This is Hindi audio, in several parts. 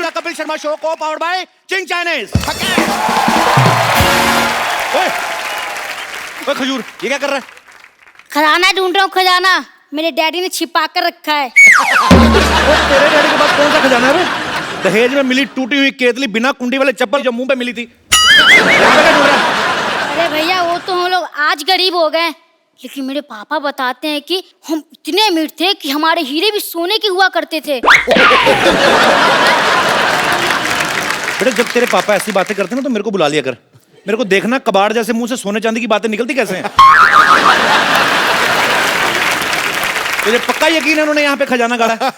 द कपिल शर्मा शो को पावर्ड बाय चिंग चाइनीज। ओए खजूर, ये क्या कर रहा है? खजाना ढूंढ रहा हूँ, खजाना मेरे डैडी ने छिपा कर रखा है। तेरे डैडी के पास कौन सा खजाना है? दहेज में मिली टूटी हुई केतली बिना कुंडी वाले चप्पल जो मुंह पे मिली थी। अरे भैया वो तो हम लोग आज गरीब हो गए, लेकिन मेरे पापा बताते हैं कि हम इतने अमीर थे कि हमारे हीरे भी सोने के हुआ करते थे। बेटा जब तेरे पापा ऐसी बातें करते ना तो मेरे को बुला लिया कर। मेरे को देखना कबाड़ जैसे मुंह से सोने चांदी की बातें निकलती कैसे हैं। तुझे पक्का यकीन है उन्होंने यहाँ पे खजाना गाड़ा है?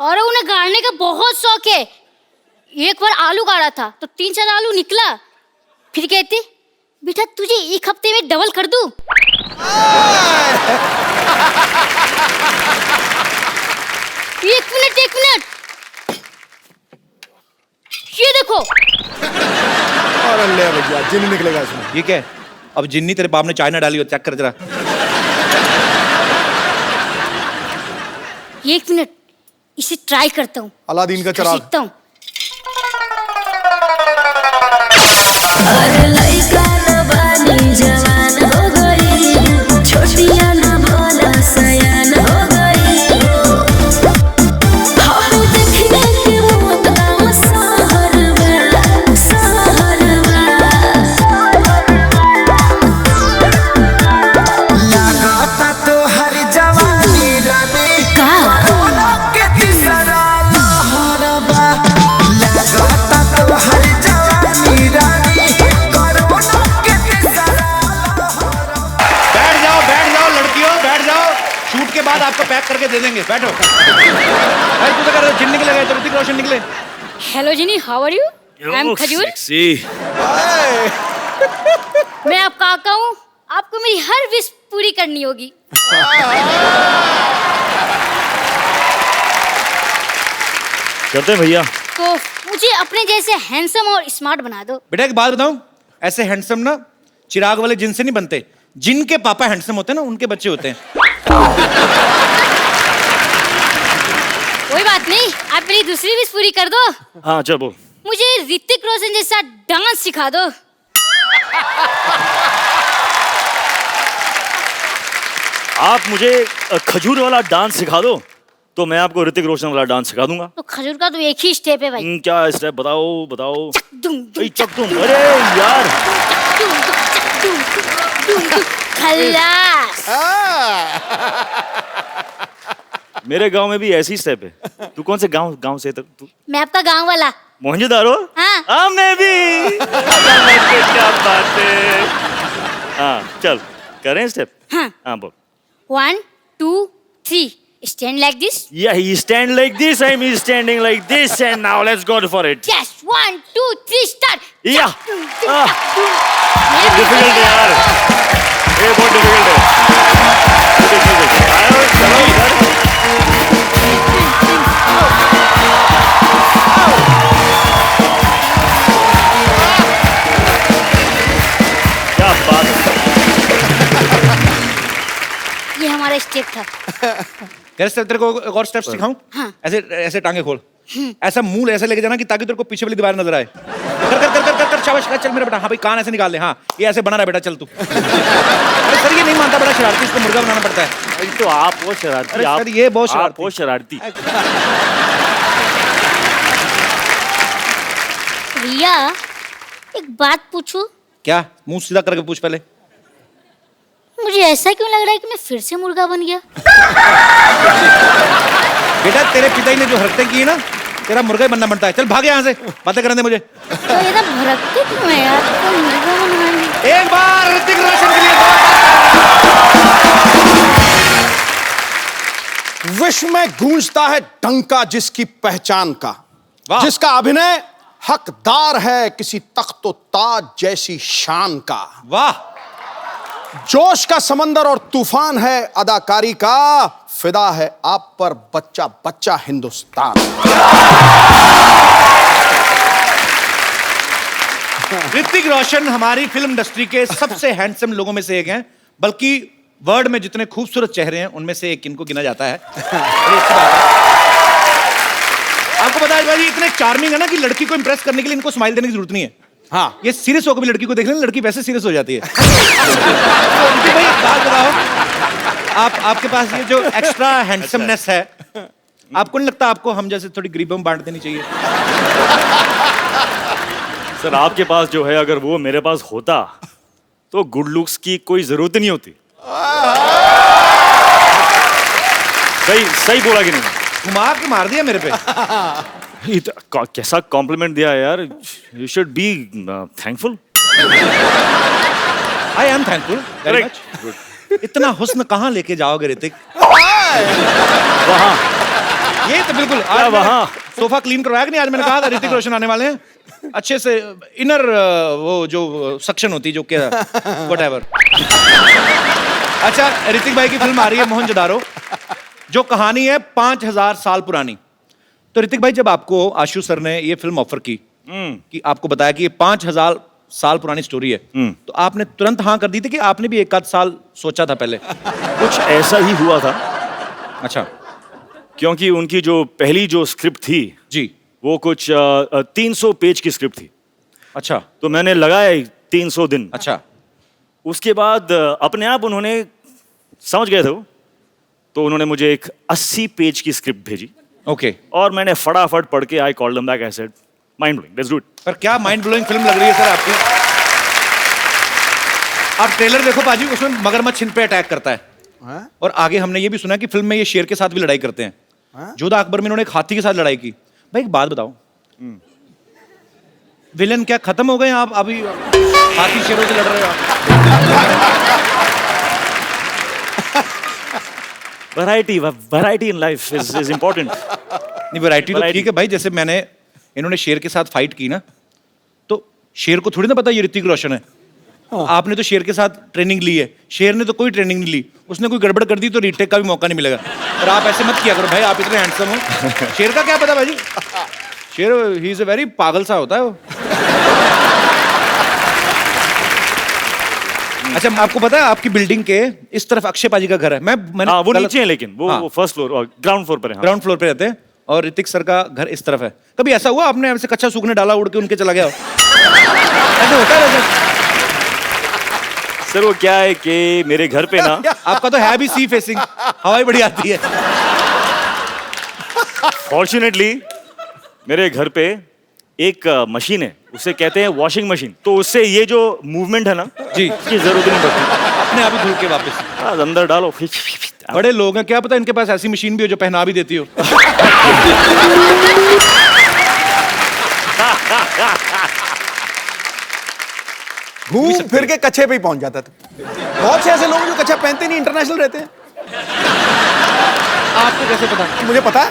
और उन्हें गाड़ने का बहुत शौक है। एक बार आलू गाड़ा था तो 3-4 आलू निकला, फिर कहते बेटा तुझे एक हफ्ते में डबल कर दूं। एक मिनट ये देखो। और ले भैया जिन्न निकलेगा इसमें। ये क्या है? अब जिन्नी तेरे बाप ने चाय ना डाली हो, चेक कर जरा। एक मिनट इसे ट्राई करता हूँ। अलादीन का चिराग। सीखता हूँ। बाद आपको पैक करके दे देंगे, बैठो। अरे तू तो कर जिन्न निकले गए तो ऋतिक रोशन निकले। Hello genie, how are you? I am Khajoor. मैं आपका काका हूँ, आपको मेरी हर विश पूरी करनी होगी। करते हैं भैया। तो मुझे अपने जैसे हैंडसम और स्मार्ट बना दो। बेटा एक बात बताऊं, ऐसे हैंडसम ना चिराग वाले जिन से नहीं बनते, जिनके पापा हैंडसम होते हैं ना उनके बच्चे होते हैं। कोई बात नहीं, आप मेरी दूसरी विश पूरी कर दो। हाँ चल बोल। मुझे ऋतिक रोशन जैसा डांस सिखा दो। आप मुझे खजूर वाला डांस सिखा दो तो मैं आपको ऋतिक रोशन वाला डांस सिखा दूंगा। तो खजूर का तो एक ही स्टेप है भाई। क्या स्टेप? बताओ बताओ। चकदुम। अरे यार खल्लास। मेरे गांव में भी ऐसी स्टेप है। तू कौन से गांव से तू? मैं आपका गांव वाला। मोहनजोदारो? हाँ। मैं भी। क्या बात है। हाँ चल करें स्टेप। हाँ बोल। 1 2 3 stand like this. Yeah, he stand like this. I'm standing like this, and now let's go for it. Yes, 1 2 3 start. Yeah. Difficult है यार। ये बहुत difficult है। आओ चलो इधर। क्या बात है। ये हमारा स्टेप था। कैसे तेरे को एक और स्टेप सिखाऊं? हाँ। ऐसे ऐसे टांगे खोल, ऐसा मुंह ऐसे लेके जाना कि ताकि तेरे को पीछे वाली दीवार नजर आए। कर कर कर कर कर शाबाश, चल मेरा बेटा। हाँ भाई कान ऐसे निकाल ले। हाँ ये ऐसे बना रहा बेटा, चल तू। अरे सर ये नहीं मानता, बड़ा शरारती, इसको मुर्गा बनाना पड़ता है। तो आप बहुत शरारती। अरे सर ये बहुत शरारती। आप बहुत शरारती। भैया एक बात पूछूं? क्या? मुंह सीधा करके पूछ पहले। मुझे ऐसा क्यों लग रहा है कि मैं फिर से मुर्गा बन गया? बेटा तेरे पिताजी ने जो हरकतें की है ना, तेरा मुर्गा ही बनना पड़ता है। चल भाग यहाँ से, बातें करने दे मुझे। तो ये ना भड़कते क्यों है यार? तो मुर्गा बनवाएंगे। एक बार ऋतिक रोशन के लिए विश्व में गूंजता है डंका जिसकी पहचान का, जिसका अभिनय हकदार है किसी तख्तो ताज जैसी शान का। वाह। जोश का समंदर और तूफान है अदाकारी का, फिदा है आप पर बच्चा बच्चा हिंदुस्तान। ऋतिक रोशन हमारी फिल्म इंडस्ट्री के सबसे हैंडसम लोगों में से एक हैं, बल्कि वर्ल्ड में जितने खूबसूरत चेहरे हैं उनमें से एक इनको गिना जाता है। आपको पता है भाई इतने चार्मिंग है ना कि लड़की को इंप्रेस करने के लिए इनको स्माइल देने की जरूरत नहीं है। हाँ, ये सीरियस होकर भी लड़की को देख लें, लड़की वैसे सीरियस हो जाती है। तो उनके भाई एक बात बताओ, आपके पास ये जो एक्स्ट्रा हैंडसमनेस है, आपको नहीं लगता आपको हम जैसे थोड़ी गरीबों में बांट देनी चाहिए? सर आपके पास जो है अगर वो मेरे पास होता तो गुड लुक्स की कोई जरूरत नहीं होती। सही सही बोला कि नहीं? घुमा के मार दिया मेरे पे। कैसा कॉम्प्लीमेंट दिया यार। You should be thankful. I am thankful very much. इतना हुस्न कहाँ लेके जाओगे ऋतिक? वहाँ ये तो बिल्कुल क्या आज वहाँ? सोफा क्लीन करवाया कि नहीं? आज मैंने कहा था ऋतिक रोशन आने वाले हैं, अच्छे से इनर वो जो सक्शन होती जो क्या व्हाटएवर। अच्छा, ऋतिक भाई की फिल्म आ रही है मोहनजोदारो, जो कहानी है 5000 साल पुरानी। तो ऋतिक भाई जब आपको आशु सर ने ये फिल्म ऑफर की कि आपको बताया कि ये 5000 साल पुरानी स्टोरी है, तो आपने तुरंत हाँ कर दी थी कि आपने भी एक आध साल सोचा था पहले? कुछ ऐसा ही हुआ था अच्छा क्योंकि उनकी जो पहली जो स्क्रिप्ट थी जी। वो कुछ 300 पेज की स्क्रिप्ट थी। अच्छा तो मैंने लगाए 300 दिन। अच्छा उसके बाद अपने आप उन्होंने समझ गए थे वो, तो उन्होंने मुझे एक 80 पेज की स्क्रिप्ट भेजी ओके। और मैंने फटाफट पढ़ के I called them back, I said mind blowing, let's do it. पर क्या माइंड ब्लोइंग फिल्म लग रही है सर आपकी। आप ट्रेलर देखो पाजी, उसमें मगरमच्छ इन पे अटैक करता है। और आगे हमने ये भी सुना कि फिल्म में ये शेर के साथ भी लड़ाई करते हैं। जोधा अकबर में इन्होंने एक हाथी के साथ लड़ाई की। भाई एक बात बताओ, विलेन क्या खत्म हो गए आप? अभी हाथी शेरों से लड़ रहे हो आप। Variety in life is important. नहीं, वैरायटी तो ठीक है भाई। जैसे इन्होंने शेर के साथ फाइट की ना, तो शेर को थोड़ी ना पता ये ऋतिक रोशन है। आपने तो शेर के साथ ट्रेनिंग ली है, शेर ने तो कोई ट्रेनिंग नहीं ली। उसने कोई गड़बड़ कर दी तो रीटेक का भी मौका नहीं मिलेगा। और आप ऐसे मत किया करो भाई, आप इतने हैंडसम हो। शेर का क्या पता भाई, शेर ही इज अ वेरी पागल सा होता है वो। अच्छा, आपको पता है आपकी बिल्डिंग के इस तरफ अक्षय पाजी का घर है। मैंने वो नीचे है, लेकिन वो फर्स्ट फ्लोर और ग्राउंड फ्लोर पर है। ग्राउंड फ्लोर पे रहते हैं और ऋतिक सर का घर इस तरफ है। कभी ऐसा हुआ आपने ऐसे कच्चा सूखने डाला, उड़ के उनके चला गया हो? ऐसे होता है वैसे? सर वो क्या है कि मेरे घर पे ना आपका तो है भी सी फेसिंग, हवाई बड़ी आती है। फॉर्चुनेटली मेरे घर पे एक मशीन है, उसे कहते हैं वॉशिंग मशीन। तो उससे ये जो मूवमेंट है ना जी, इसकी जरूरत नहीं पड़ती। अपने आप ही धुल के वापस अंदर डालो। बड़े लोग हैं, क्या पता इनके पास ऐसी मशीन भी हो जो पहना भी देती हो। घूम फिर के कच्छे पे ही पहुंच जाता था। बहुत से ऐसे लोग जो कच्छा पहनते नहीं, इंटरनेशनल रहते हैं। आपको कैसे पता? मुझे पता है,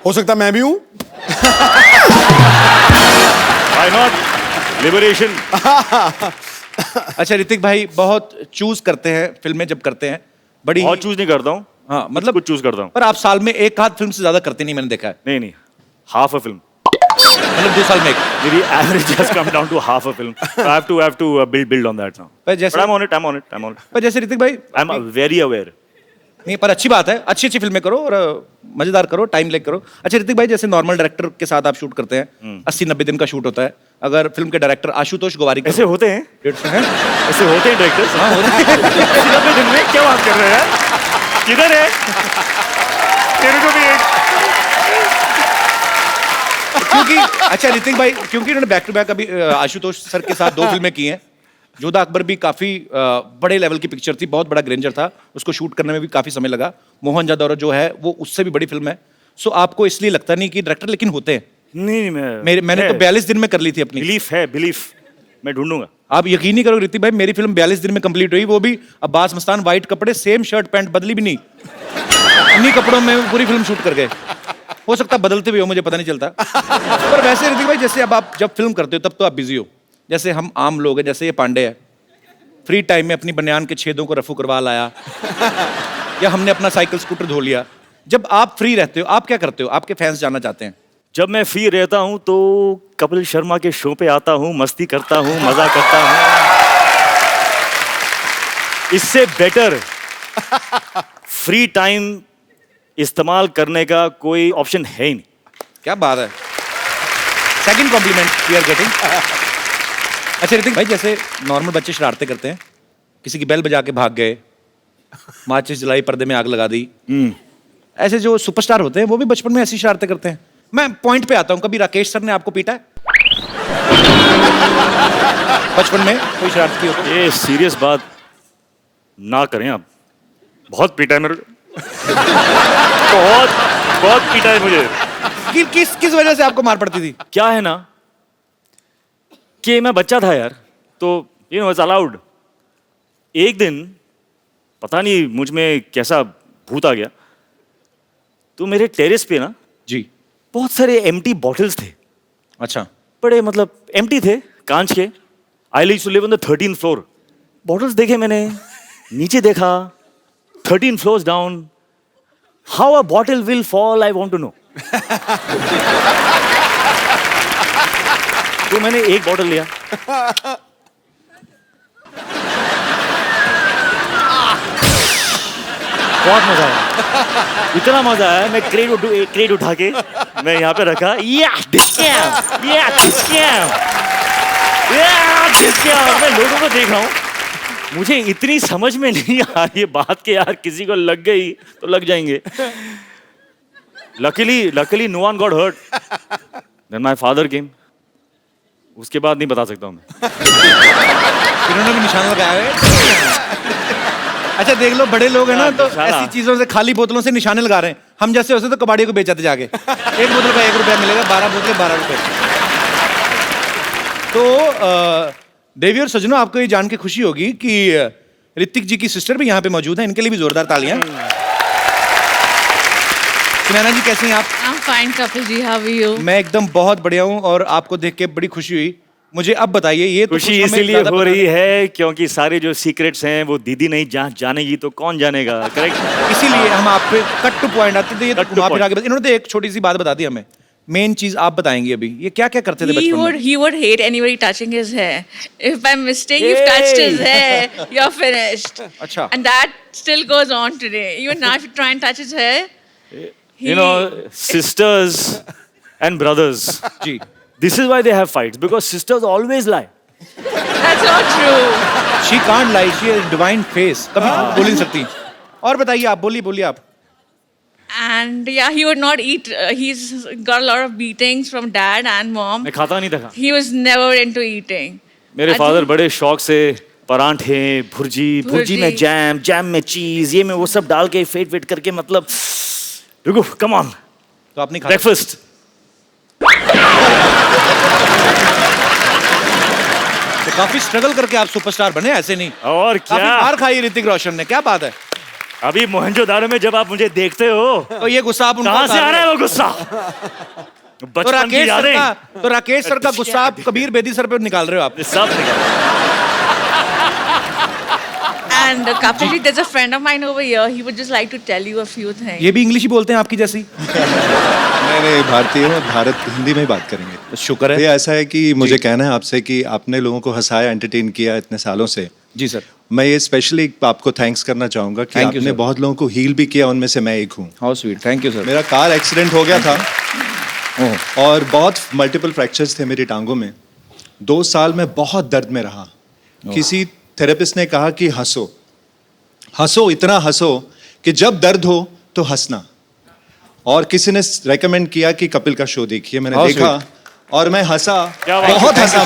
हो सकता मैं भी हूं। Why not? लिबरेशन। अच्छा ऋतिक भाई बहुत चूज करते हैं फिल्में जब करते हैं, बड़ी बहुत चूज नहीं करता हूँ। हाँ मतलब कुछ चूज करता हूँ। पर आप साल में एक आध फिल्म से ज्यादा करते नहीं, मैंने देखा है। नहीं, हाफ अ फिल्म। मतलब 2 साल में एक। मेरी average has come down to half a film. So I have to build on that now. पर जैसे But I'm on it. पर जैसे ऋतिक भाई I'm very aware. नहीं, पर अच्छी बात है, अच्छी अच्छी फिल्में करो और मजेदार करो, टाइम लेके करो। अच्छा ऋतिक भाई, जैसे नॉर्मल डायरेक्टर के साथ आप शूट करते हैं, 80-90 दिन का शूट होता है। अगर फिल्म के डायरेक्टर आशुतोष गोवारी ऐसे होते हैं? हैं? ऐसे होते हैं डायरेक्टर्स? हाँ, होते हैं। 90 दिन में क्या बात कर रहे हैं यार? किधर है? तेरे को भी एक क्योंकि अच्छा ऋतिक भाई, क्योंकि इन्होंने बैक टू बैक अभी आशुतोष सर के साथ 2 फिल्में की हैं। जोधा अकबर भी काफी बड़े लेवल की पिक्चर थी, बहुत बड़ा ग्रेंजर था, उसको शूट करने में भी काफी समय लगा। मोहनजोदारो जो है वो उससे भी बड़ी फिल्म है। सो आपको इसलिए लगता नहीं कि डायरेक्टर लेकिन होते हैं? नहीं, मैंने तो 42 दिन में कर ली थी अपनी। बिलीफ मैं ढूंढूंगा। आप यकीन नहीं करो ऋतिक भाई, मेरी फिल्म 42 दिन में कंप्लीट हुई, वो भी अब्बास मस्तान, वाइट कपड़े, सेम शर्ट पैंट, बदली भी नहीं, इन्हीं कपड़ों में पूरी फिल्म शूट कर गए। हो सकता है बदलते भी हो, मुझे पता नहीं चलता। पर वैसे ऋतिक भाई, जैसे अब आप जब फिल्म करते हो तब तो आप बिजी हो, जैसे हम आम लोग हैं, जैसे ये पांडे है, फ्री टाइम में अपनी बनियान के छेदों को रफू करवा लाया, या हमने अपना साइकिल स्कूटर धो लिया। जब आप फ्री रहते हो आप क्या करते हो? आपके फैंस जानना चाहते हैं। जब मैं फ्री रहता हूं तो कपिल शर्मा के शो पे आता हूं, मस्ती करता हूं, मजा करता हूं। इससे बेटर फ्री टाइम इस्तेमाल करने का कोई ऑप्शन है ही नहीं। क्या बात है, second compliment we are getting. अच्छा ऋतिक भाई, जैसे नॉर्मल बच्चे शरारतें करते हैं, किसी की बेल बजा के भाग गए, माचिस जलाई, पर्दे में आग लगा दी, ऐसे जो सुपरस्टार होते हैं वो भी बचपन में ऐसी शरारतें करते हैं। मैं पॉइंट पे आता हूँ, कभी राकेश सर ने आपको पीटा है बचपन में, कोई शरारत की हो तो? ये सीरियस बात ना करें आप, बहुत पीटा है मेरे को। बहुत बहुत पीटा है मुझे। किस वजह से आपको मार पड़ती थी? क्या है ना कि मैं बच्चा था यार, तो यू नो इट्स अलाउड। एक दिन पता नहीं मुझ में कैसा भूत आ गया, तो मेरे टेरेस पे ना जी। बहुत सारे एम्प्टी बॉटल्स थे, अच्छा। बड़े मतलब एम्प्टी थे, कांच के। I used to live on the 13th floor. Bottles देखे मैंने, नीचे देखा, 13 floors down. How a bottle will fall I want to know. तो मैंने एक बॉटल लिया, बहुत मजा आया, इतना मजा आया। मैं क्रेट उठा के मैं यहाँ पे रखा, मैं लोगों को देख रहा हूँ, मुझे इतनी समझ में नहीं आ रही है बात के यार, किसी को लग गई तो लग जाएंगे। Luckily no one got hurt. Then my father came. उसके बाद नहीं बता सकता हूँ मैं। इन्होंने भी निशान लगाया है। अच्छा देख लो, बड़े लोग हैं ना तो ऐसी चीजों से, खाली बोतलों से निशाने लगा रहे हैं। हम जैसे होते तो कबाड़ी को बेचाते जाके, एक बोतल का 1 रुपया मिलेगा, 12 बोतलें 12 रुपए। तो देवी और सजनों, आपको ये जान के खुशी होगी कि ऋतिक जी की सिस्टर भी यहाँ पे मौजूद है, इनके लिए भी जोरदार तालियां। सुनैना जी कैसे हैं आप? I'm fine, Kapil ji, how are you? मैं एकदम बहुत बढ़िया हूँ, और आपको देख के बड़ी खुशी हुई। मुझे अब बताइए, ये तो खुशी इसीलिए हो रही है क्योंकि सारे जो सीक्रेट्स हैं वो दीदी नहीं जानेगी तो कौन जानेगा, करेक्ट? इसीलिए हम आप पे कट टू पॉइंट आते थे। ये तो Cut to घुमा फिरा point. के इन्होंने तो एक छोटी सी बात बता दी हमें, मेन चीज आप बताएंगी अभी। ये क्या क्या करते थे बचपन में? He would hate anybody touching his hair. If by mistake you've touched his hair, you're finished. अच्छा। And that still goes on today. Even now, if you try and touch his hair, You know, sisters and brothers. Ji. This is why they have fights, because sisters always lie. that's not true. She can't lie, she has divine face, कभी बोल नहीं सकती। और बताइए आप, बोलिए आप। And yeah, he would not eat. He's got a lot of beatings from dad and mom. मैं खाता नहीं था। He was never into eating. मेरे I फादर think- बड़े शौक से परांठे, भुर्जी में जैम में चीज, ये में वो सब डाल के फेट करके, मतलब रुको, कम ऑन, तो आपने खाया? ब्रेकफास्ट। तो काफी स्ट्रगल करके आप सुपरस्टार बने, ऐसे नहीं। और काफी क्या, मार खाई ऋतिक रोशन ने, क्या बात है। अभी मोहनजोदारो में जब आप मुझे देखते हो, तो ये गुस्सा आप उनको कहाँ से आ रहा है वो गुस्सा? तो बचपन की यादें। राकेश सर का गुस्सा आप कबीर बेदी सर पे निकाल रहे हो आप। सब निकल। And Kapil ji, there's a friend of mine over here. He would just like to tell you a few things. ये भी इंग्लिश ही बोलते हैं आपकी जैसी? मैं भारतीय हूँ, भारत हिंदी में ही बात करेंगे। तो शुक्र है। ये ऐसा है कि मुझे कहना है आपसे कि आपने लोगों को हंसाया, एंटरटेन किया इतने सालों से। जी सर। मैं ये स्पेशली आपको थैंक्स करना चाहूँगा कि Thank you, आपने sir. बहुत लोगों को हील भी किया, उनमें से मैं एक हूँ। How sweet, thank you sir. मेरा कार एक्सीडेंट हो गया था ओह, और बहुत मल्टीपल फ्रैक्चर्स थे मेरी टांगों में। 2 साल में बहुत दर्द में रहा। किसी थेरेपिस्ट ने कहा कि हंसो, इतना हंसो कि जब दर्द हो तो हंसना। और किसी ने रेकमेंड किया कि कपिल का शो देखिए। मैंने How देखा और मैं हंसा, क्या बात है। बहुत हंसा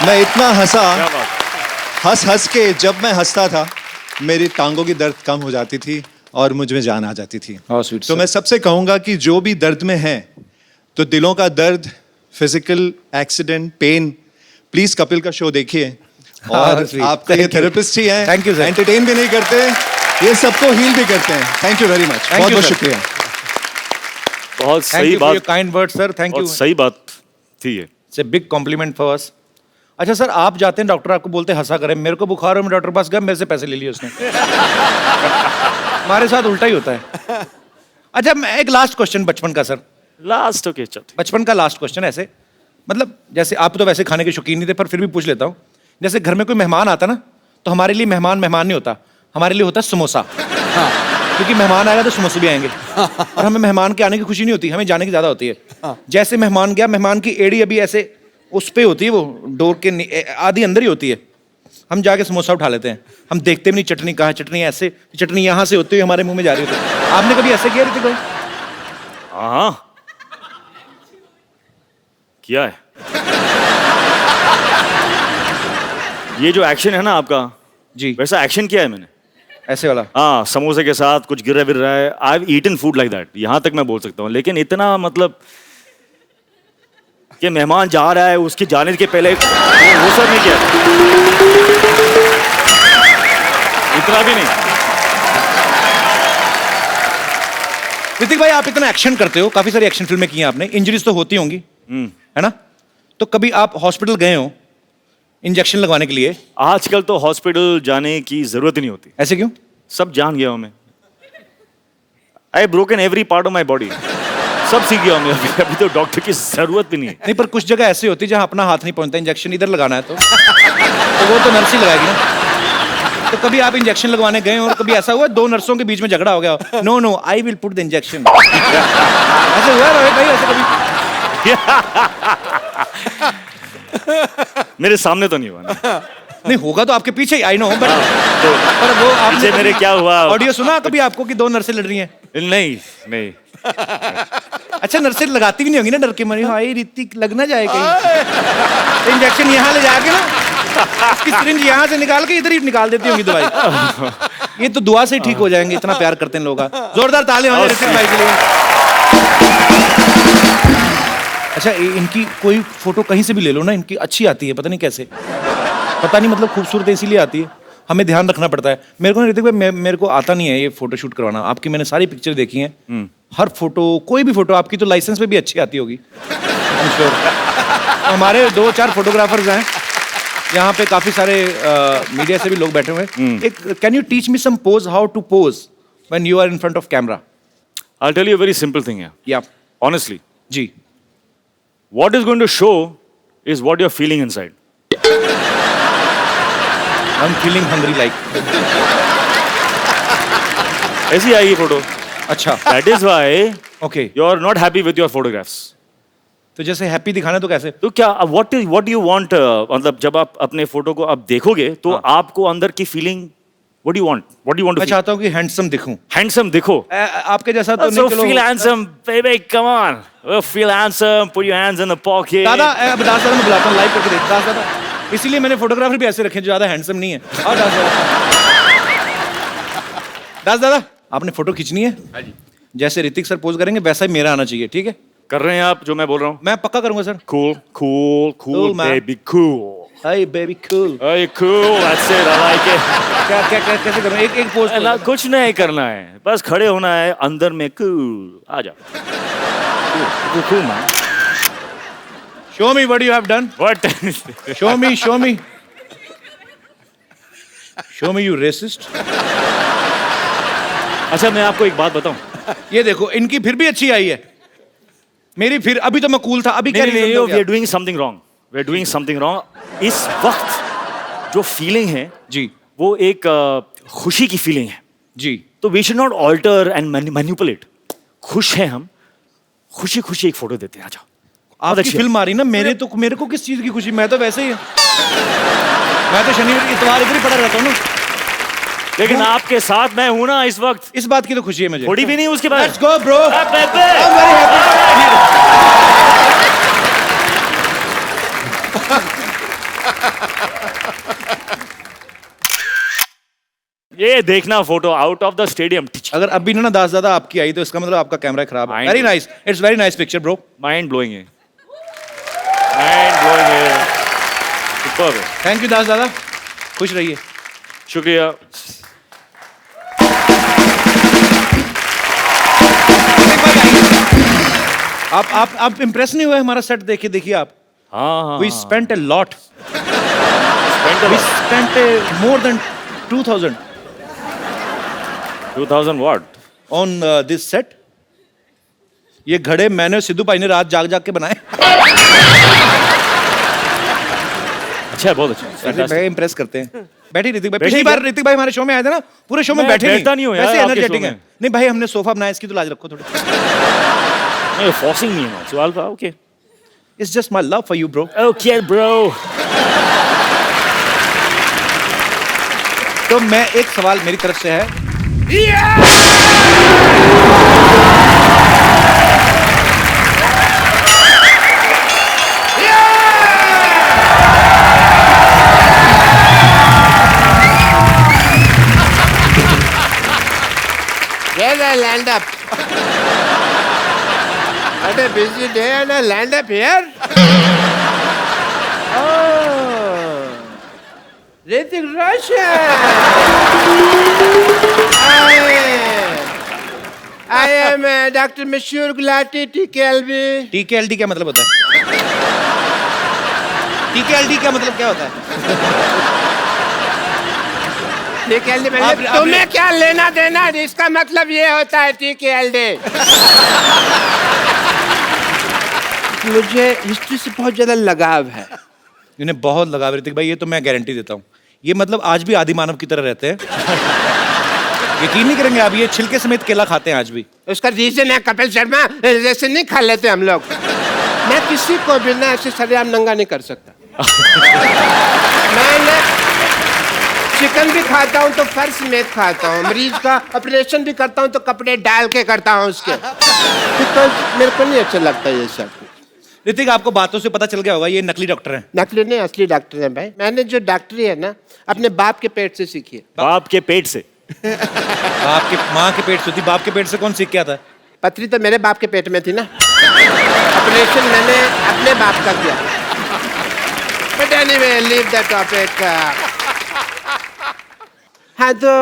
मैं इतना हंसा, क्या बात? हंस के जब मैं हंसता था मेरी टांगों की दर्द कम हो जाती थी और मुझ में जान आ जाती थी। How sweet, तो sir. मैं सबसे कहूंगा कि जो भी दर्द में है, तो दिलों का दर्द, physical accident, pain, please Kapil का शो देखिए। और sweet. आपका ये Thank you. थेरेपिस्ट ही है। Thank you, sir. एंटरटेन भी नहीं करते, ये सबको हील भी करते हैं। Thank you very much, you, बहुत बहुत sir. शुक्रिया। बहुत थैंक सही यू फॉर योर बात, kind word sir, thank you. बहुत सही बात थी ये। It's a big complement for us. अच्छा सर, आप जाते हैं डॉक्टर आपको बोलते हैं हंसा करें, मेरे को बुखार हो, मैं डॉक्टर के पास गया, मेरे से पैसे ले लिए उसने। हमारे साथ उल्टा ही होता है। अच्छा, मैं एक लास्ट क्वेश्चन बचपन का सर, लास्ट ओके, चल बचपन का लास्ट क्वेश्चन ऐसे, मतलब जैसे आप तो वैसे खाने के शौकीन नहीं थे, पर फिर भी पूछ लेता हूँ। जैसे घर में कोई मेहमान आता ना, तो हमारे लिए मेहमान नहीं होता, हमारे लिए होता है समोसा। हाँ, क्योंकि मेहमान आएगा तो समोसे भी आएंगे और हमें मेहमान के आने की खुशी नहीं होती, हमें जाने की ज्यादा होती है। जैसे मेहमान गया, मेहमान की एड़ी अभी ऐसे उस पे होती है, वो डोर के आधी अंदर ही होती है, हम जाके समोसा उठा लेते हैं, हम देखते भी नहीं चटनी कहाँ, चटनी ऐसे, चटनी यहाँ से होती हुई हमारे मुंह में जा रही होती है। आपने कभी ऐसे किया ऋतिक भाई? हाँ किया है। ये जो एक्शन है ना आपका, जी वैसा एक्शन किया है मैंने। ऐसे वाला? हाँ, समोसे के साथ कुछ गिर रहा है। I have eaten food like that, यहाँ तक मैं बोल सकता हूँ। लेकिन इतना मतलब कि मेहमान जा रहा है, उसके जाने के पहले वो सब नहीं किया, इतना भी नहीं। ऋतिक भाई, आप इतना एक्शन करते हो, काफी सारी एक्शन फिल्में की हैं आपने, इंजरीज तो होती होंगी, है ना? तो कभी आप हॉस्पिटल गए हो इंजेक्शन लगवाने के लिए? आजकल तो हॉस्पिटल जाने की जरूरत ही नहीं होती। ऐसे क्यों? सब जान गया हूं मैं। I broken every part of my body, सब सीख गया हूं मैं। अभी तो डॉक्टर की जरूरत भी नहीं है। नहीं, पर कुछ जगह ऐसी होती है जहां अपना हाथ नहीं पहुंचता, इंजेक्शन इधर लगाना है तो वो तो नर्स ही लगाएगी ना। तो कभी आप इंजेक्शन लगवाने गए हो और कभी ऐसा हुआ दो नर्सों के बीच में झगड़ा हो गया, no no I will put the injection, ऐसे हुआ रोहित भाई? ऐसे कभी? मेरे सामने तो नहीं हुआ ना। नहीं होगा तो आपके पीछे ही, आई नो, पर वो पीछे आपने मेरे क्या हुआ? ऑडियो सुना कभी आपको कि दो नर्सें लड़ रही हैं? नहीं नहीं। अच्छा, नर्सें लगाती भी नहीं होगी ना डर के मारे, हाय ऋतिक लग ना जाए कहीं, तो इंजेक्शन यहाँ ले जाके ना इसकी सिरिंज यहाँ से निकाल के इधर ही निकाल देती होंगी दवाई। ये तो दुआ से ही ठीक हो जाएंगे, इतना प्यार करते हैं लोग। जोरदार ताली हो ऋतिक भाई के लिए। अच्छा, इनकी कोई फोटो कहीं से भी ले लो ना, इनकी अच्छी आती है, पता नहीं कैसे, पता नहीं, मतलब खूबसूरत इसीलिए आती है, हमें ध्यान रखना पड़ता है। मेरे को ऋतिक भाई, मेरे को आता नहीं है ये फोटो शूट करवाना। आपकी मैंने सारी पिक्चर देखी हैं, हर फोटो, कोई भी फोटो आपकी तो लाइसेंस पे भी अच्छी आती होगी, आई एम श्योर। हमारे 2-4 फोटोग्राफर्स हैं यहाँ पे, काफी सारे मीडिया से भी लोग बैठे हुए हैं। एक can you teach me some pose, how to pose when you are in front of camera? I'll tell you a very simple thing here. या Honestly, जी, what is going to show is what you're feeling inside. I am feeling hungry like. ऐसी आई ये फोटो। अच्छा, That is why okay. you're not happy with your photographs. तो जैसे हैप्पी दिखाना तो कैसे? तो क्या what do you want? मतलब जब आप अपने फोटो को आप देखोगे तो आपको अंदर की feeling, what do you want? What do you want to मैं feel? चाहता हूँ कि हैंडसम दिखूं, Handsome दिखो। आपके जैसा तो So नहीं। चलो feel handsome, baby, come on. Feel handsome, put your hands in the pocket. दादा, अब दास दादा मैं बुलाता हूँ, लाइव करके देख दास दादा, इसीलिए मैंने फोटोग्राफर भी ऐसे रखे जो ज्यादा हैंडसम नहीं है। और दास दादा, दास दादा आपने फोटो खींचनी है, जैसे ऋतिक सर पोज करेंगे वैसा ही मेरा आना चाहिए, ठीक है? कर रहे हैं आप जो मैं बोल रहा हूँ? मैं पक्का करूंगा sir. Cool, cool, Cool, cool, man. baby, cool. Hi baby cool. Hey, cool, that's it, I like it. क्या क्या क्या कैसे करूं? एक पोज ना, कुछ नहीं करना है, बस खड़े होना है अंदर में। कूल, आ जा। Cool man. Show me what you have done, what? Show me show me show me, you racist. अच्छा, मैं आपको एक बात बताऊं। ये देखो, इनकी फिर भी अच्छी आई है, मेरी फिर, अभी तो मैं कूल था, अभी क्या नहीं, reason नहीं, दोगे we are आप? doing something wrong. We are doing something wrong. इस वक्त जो फीलिंग है जी वो एक खुशी की फीलिंग है, जी, तो we should not alter and manipulate. खुश हैं हम, खुशी खुशी एक फोटो देते हैं। आ जाओ। आपकी फिल्म आ रही ना, मेरे को किस चीज की खुशी? मैं तो वैसे ही मैं तो शनिवार इतवार इधर ही पड़ा रहता हूँ ना, लेकिन आपके साथ मैं हूं ना इस वक्त, इस बात की तो खुशी है मुझे। थोड़ी भी नहीं उसके बाद। Let's go bro, Ah, baby. I'm very happy। ये देखना photo out of the stadium. अगर अभी ना दास दादा आपकी आई तो इसका मतलब आपका कैमरा खराब है। Mind very nice, it's very nice picture bro, mind blowing है, माइंड ब्लोइंग है। सुपर्ब है। थैंक यू दास दादा, खुश रहिए। शुक्रिया। आप इम्प्रेस नहीं हुए हमारा सेट देखे? देखिए आप, हाँ, we spent a lot, spent a we lot. Spent more than 2000 2000 what? On this set. ये घड़े मैंने और सिद्धू भाई ने रात जाग जाग के बनाए। अच्छा है, बहुत अच्छा। मैं इम्प्रेस करते हैं। बैठी ऋतिक भाई, बैठे पिछली क्या? बार ऋतिक भाई हमारे शो में आए थे ना, पूरे शो में मैं बैठे बैठता नहीं हूँ यार वैसे आपके एनर्जेटिक show है। में। नहीं भाई, हमने सोफा बनाया, इसकी तो लाज रखो थोड़ी। नहीं फोर्सिंग मी है so alpha okay it's just my love for you bro. Okay bro. तो मैं एक सवाल मेरी तरफ से है, Where I land up? What a busy day and I land up here? Oh, Hrithik Roshan. I am Dr. Mashur Gulati, TKLB. TKLD क्या मतलब होता है? TKLD क्या मतलब क्या होता है? TKLD मतलब आप- तुम्हें क्या लेना देना? इसका मतलब ये होता है TKLD. मुझे हिस्ट्री से बहुत ज्यादा लगाव है. इन्हें बहुत लगा ऋतिक भाई, ये तो मैं गारंटी देता हूँ। ये मतलब आज भी आदि मानव की तरह रहते हैं। यकीन नहीं करेंगे आप, ये छिलके समेत केला खाते हैं आज भी। उसका रीजन है कपिल शर्मा, जैसे नहीं खा लेते हम लोग. मैं किसी को भी ना ऐसे सरेआम नंगा नहीं कर सकता. मैं ना चिकन भी खाता हूँ तो फर्श समेत खाता हूँ. मरीज का ऑपरेशन भी करता हूँ तो कपड़े डाल के करता हूँ उसके. बिकॉज मेरे को नहीं अच्छा लगता ये सब. ऋतिक, आपको बातों से पता चल गया होगा ये नकली डॉक्टर हैं। नकली नहीं, असली डॉक्टर है भाई. मैंने जो डॉक्टरी है ना अपने बाप के पेट से सीखी है. बाप के पेट से। आपके माँ के पेट से थी, बाप के पेट से कौन सीख के आता है? पथरी तो मेरे बाप के पेट में थी ना. ऑपरेशन मैंने अपने बाप का किया. But anyway leave the topic. हाँ तो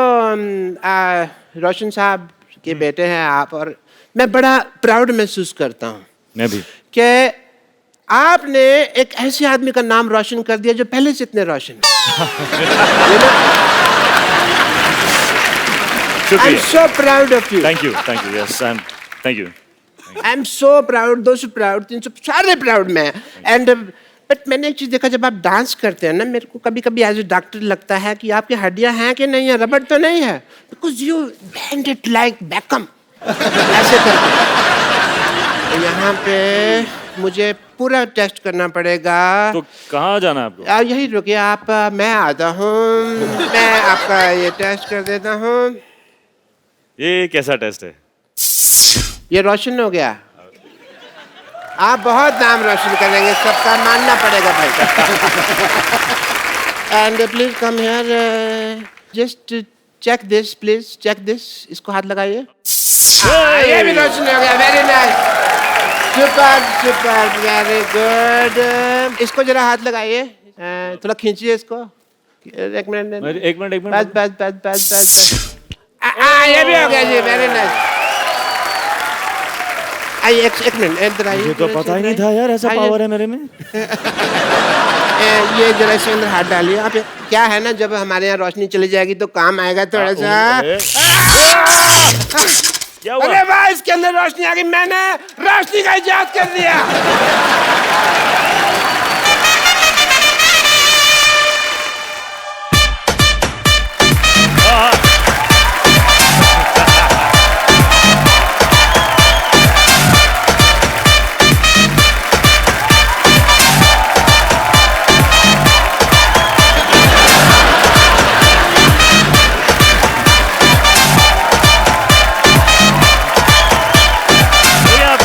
रोशन साहब के बेटे हैं आप, और मैं बड़ा प्राउड महसूस करता हूँ मैं भी। कि आपने एक ऐसे आदमी का नाम रोशन कर दिया जो पहले से इतने रोशन है. आई एम शुक्रिया। So proud of you. Thank you yes I am thank you. I am so proud, दो सौ प्राउड, 300 सारे प्राउड में. एंड बट मैंने एक चीज देखा, जब आप डांस करते हैं ना, मेरे को कभी कभी एज ए डॉक्टर लगता है कि आपकी हड्डियां हैं कि नहीं है, रबड़ तो नहीं है. Because you band it like Beckham ऐसे करके. तो यहाँ पे मुझे पूरा टेस्ट करना पड़ेगा. तो कहाँ जाना है आपको? यही रुकिए आप, मैं आता हूँ. मैं आपका ये टेस्ट कर देता हूँ. ये कैसा टेस्ट है? ये रोशन हो गया. आप बहुत नाम रोशन करेंगे, सबका मानना पड़ेगा भाई. And please come here, just check this, please check this. इसको हाथ लगाइए. ये भी रोशन हो गया. Very nice, super super, very good. इसको जरा हाथ लगाइए, थोड़ा खींचिए इसको. एक मिनट, एक मिनट बस बस बस बस बस. ये भी हो गया जी. Very nice. आइए एक मिनट इधर आइए. मुझे तो पता ही नहीं था यार ऐसा आइए. पावर है मेरे में। ये जरा इसके अंदर हाथ डालिए आप. क्या है ना, जब हमारे यहाँ रोशनी चली जाएगी तो काम आएगा थोड़ा सा. क्या हुआ? अरे वाह, इसके अंदर रोशनी आ गई. मैंने रोशनी का इजाद कर दिया. ये आप-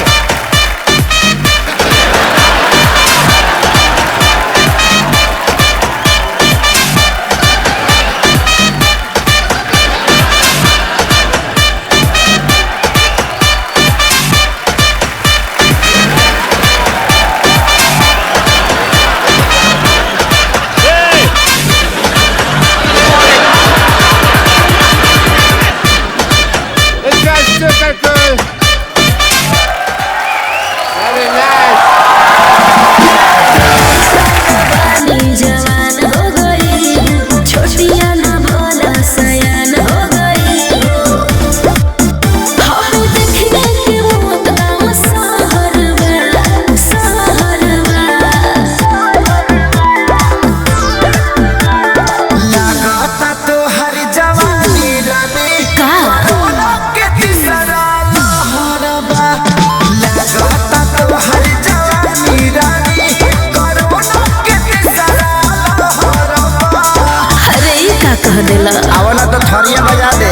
तो थरिया बजा दे।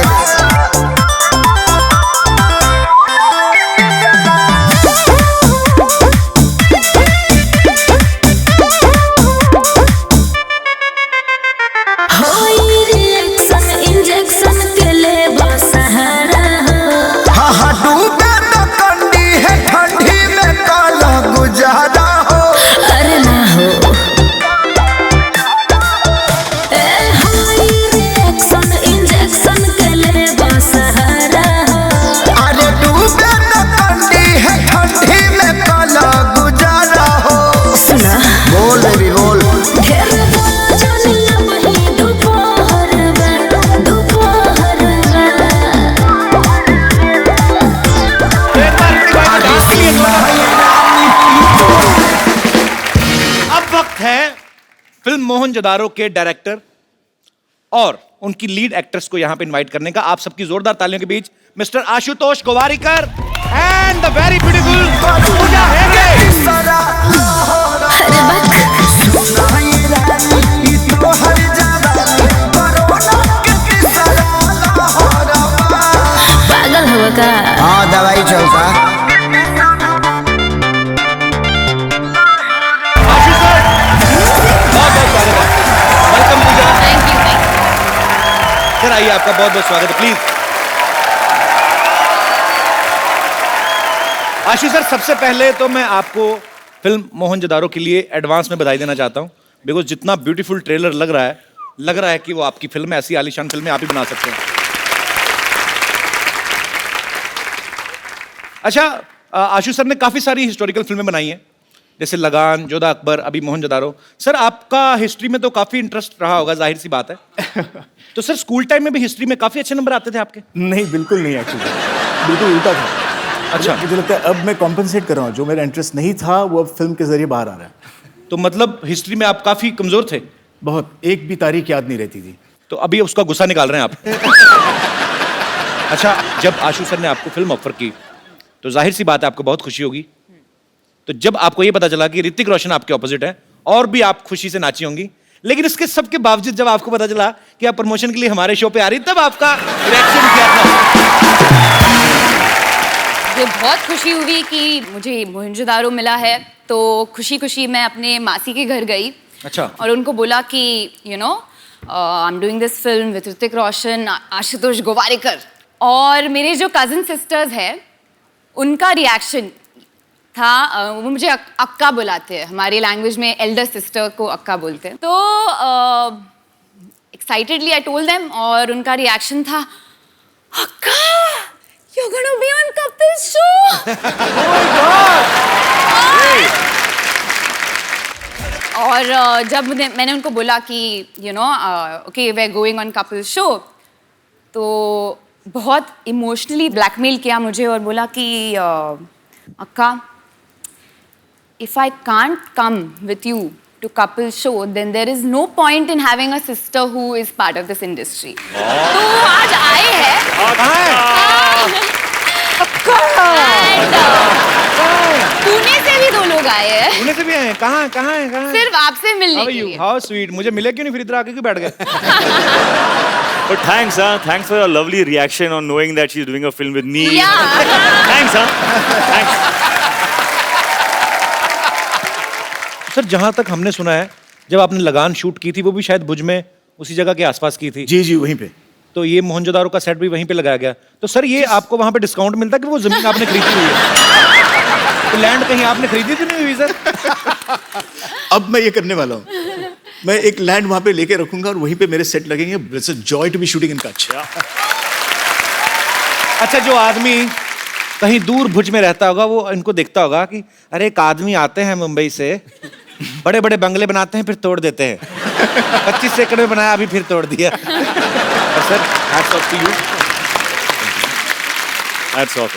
फिल्म मोहनजोदारो के डायरेक्टर और उनकी लीड एक्ट्रेस को यहां पे इनवाइट करने का। आप सबकी जोरदार तालियों के बीच mister Ashutosh Gowariker and the very beautiful Pooja Hegde. पागल हुआ का? हाँ दवाई चलता। सर आइए, आपका बहुत बहुत स्वागत है, प्लीज। आशु सर, सबसे पहले तो मैं आपको फिल्म मोहनजोदारो के लिए एडवांस में बधाई देना चाहता हूं, बिकॉज जितना ब्यूटीफुल ट्रेलर लग रहा है कि वो आपकी फिल्म है, ऐसी आलीशान फिल्में आप ही बना सकते हैं। अच्छा, आशु सर ने काफी सारी हिस्टोरिकल फिल्में बनाई हैं, जैसे लगान, जोधा अकबर, अभी मोहनजोदारो। सर आपका हिस्ट्री में तो काफी इंटरेस्ट रहा होगा, जाहिर सी बात है। तो सर स्कूल टाइम में भी हिस्ट्री में काफी अच्छे नंबर आते थे आपके? नहीं, बिल्कुल नहीं, एक्चुअली बिल्कुल उल्टा था। अच्छा, मुझे लगता है अब मैं कॉम्पेंसेट कर रहा हूँ, जो मेरा इंटरेस्ट नहीं था वो अब फिल्म के जरिए बाहर आ रहा है। तो मतलब हिस्ट्री में आप काफी कमजोर थे? बहुत, एक भी तारीख याद नहीं रहती थी। तो अभी उसका गुस्सा निकाल रहे हैं आप। अच्छा, जब आशु सर ने आपको फिल्म ऑफर की तो जाहिर सी बात है आपको बहुत खुशी होगी। तो जब आपको ये पता चला कि ऋतिक रोशन आपके ऑपोजिट है, और भी आप खुशी से नाची होंगी, लेकिन इसके सबके बावजूद जब आपको पता चला कि आप प्रमोशन के लिए हमारे शो पे आ रही, तब आपका रिएक्शन क्या था? मुझे बहुत खुशी हुई कि मुझे मोहनजोदारो मिला है, तो खुशी खुशी मैं अपने मासी के घर गई। अच्छा। और उनको बोला कि you know I am doing this film with Hrithik Roshan, Ashutosh Gowariker. और मेरे जो कजिन सिस्टर्स हैं उनका रिएक्शन था, वो मुझे अक्का बुलाते हैं, हमारी लैंग्वेज में एल्डर सिस्टर को अक्का बोलते हैं। तो एक्साइटेडली आई टोल्ड देम, और उनका रिएक्शन था, अक्का you're gonna be on Kapil show। और जब मैंने उनको बोला कि you know okay we are going on Kapil show, तो बहुत इमोशनली ब्लैकमेल किया मुझे और बोला कि अक्का, if I can't come with you to Kapil show, then there is no point in having a sister who is part of this industry। तो आज आए हैं। पुणे से भी 2 लोग आए हैं। पुणे से भी आए हैं? कहाँ हैं? सिर्फ आपसे मिलने के लिए। How sweet। मुझे मिले क्यों नहीं, फिर इधर आके क्यों बैठ गए? But thanks for your lovely reaction on knowing that she's doing a film with me। Yeah। Thanks। Sir जहां तक हमने सुना है, जब आपने लगान शूट की थी वो भी शायद भुज में उसी जगह के आसपास की थी। जी वहीं पे। तो ये मोहनजोदारो का सेट भी वहीं पे लगाया गया। तो सर ये आपको वहां पे डिस्काउंट मिलता कि वो जमीन आपने खरीदी हुई है? तो लैंड कहीं आपने खरीदी तो नहीं हुई सर? अब मैं ये करने वाला हूँ, मैं एक लैंड वहां पे लेके रखूंगा और वहीं पे मेरे सेट लगेंगे। It's a joy to be shooting in Kutch. अच्छा, जो आदमी कहीं दूर भुज में रहता होगा वो इनको देखता होगा कि अरे एक आदमी आते हैं मुंबई से, बड़े बड़े बंगले बनाते हैं फिर तोड़ देते हैं, 25 एकड़ में बनाया अभी फिर तोड़ दिया। Sir hats off to you. Hats off.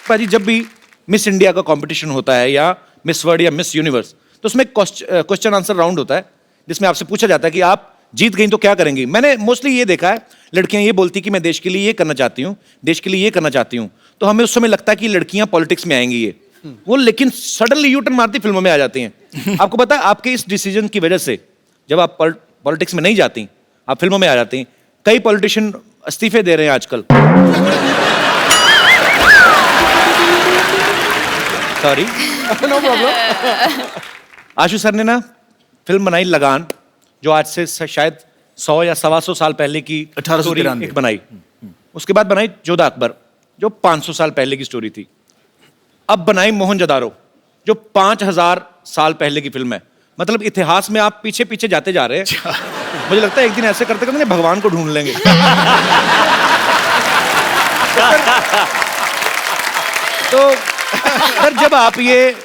भाजी, जब भी मिस इंडिया का कंपटीशन होता है या मिस वर्ल्ड या मिस यूनिवर्स, तो उसमें क्वेश्चन आंसर राउंड होता है जिसमें आपसे पूछा जाता है कि आप जीत गई तो क्या करेंगी। मैंने मोस्टली ये देखा है, लड़कियां ये बोलती कि मैं देश के लिए ये करना चाहती हूँ, देश के लिए ये करना चाहती हूँ। तो हमें उस समय लगता है कि लड़कियां पॉलिटिक्स में आएंगी ये वो, लेकिन सडनली यू टर्न मारती फिल्मों में आ जाती हैं। आपको पता है आपके इस डिसीजन की वजह से जब आप पॉलिटिक्स में नहीं जाती, आप फिल्मों में आ जाती, कई पॉलिटिशियन इस्तीफे दे रहे हैं आजकल। Sorry, no problem. Ashu sir ने ना फिल्म बनाई लगान, जो आज से शायद 100 या 125 साल पहले की 1893 स्टोरी एक बनाई। उसके बाद बनाई जोधा अकबर, जो 500 साल पहले की स्टोरी थी। अब बनाई मोहनजोदारो, जो 5000 साल पहले की फिल्म है। मतलब इतिहास में आप पीछे पीछे जाते जा रहे हैं। मुझे लगता है एक दिन ऐसे करते करते भगवान को ढूंढ लेंगे। तो सर, जब आप ये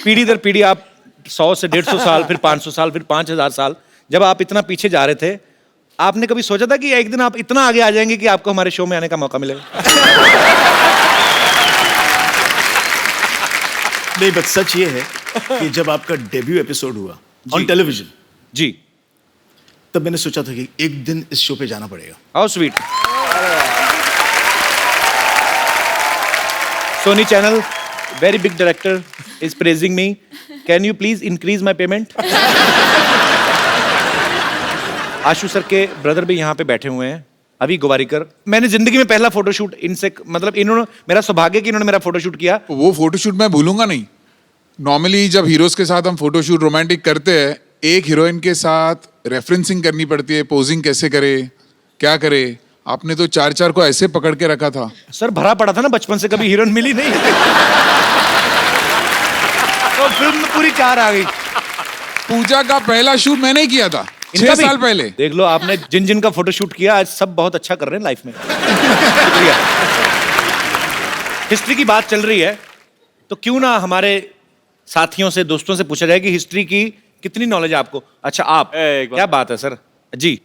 पीढ़ी दर पीढ़ी, आप 100 से 150 साल, फिर 500 साल, फिर 5000 साल, जब आप इतना पीछे जा रहे थे, आपने कभी सोचा था कि एक दिन आप इतना आगे आ जाएंगे कि आपको हमारे शो में आने का मौका मिलेगा? नहीं, बस सच ये है कि जब आपका डेब्यू एपिसोड हुआ ऑन टेलीविजन जी, तब मैंने सोचा था कि एक दिन इस शो पे जाना पड़ेगा। How sweet. Sony channel, very big director is praising me. Can you please increase my payment? Ashu sir के ब्रदर भी यहाँ पे बैठे हुए हैं, अभी गोवारीकर। मैंने जिंदगी में पहला फोटोशूट इनसे, मतलब इन्होंने, मेरा सौभाग्य कि इन्होंने मेरा फोटोशूट किया। वो फोटोशूट मैं भूलूंगा नहीं। नॉर्मली जब हीरोज के साथ हम फोटोशूट रोमांटिक करते हैं, एक हीरोइन के साथ रेफरेंसिंग करनी पड़ती है, पोजिंग कैसे करे, क्या करे। आपने तो 4-4 को ऐसे पकड़ के रखा था। सर भरा पड़ा था ना बचपन से, कभी हीरोइन मिली नहीं। तो फिल्म में पूरी 4 आ गई। पूजा का पहला शूट मैंने ही किया था 6 साल पहले। देख लो, आपने जिन जिन का फोटोशूट किया, आज सब बहुत अच्छा कर रहे हैं लाइफ में। शुक्रिया। हिस्ट्री की बात चल रही है, तो क्यों ना हमारे साथियों से, दोस्तों से पूछा जाए कि हिस्ट्री की कितनी नॉलेज है आपको? अच्छा, आप, क्या बात है सर जी।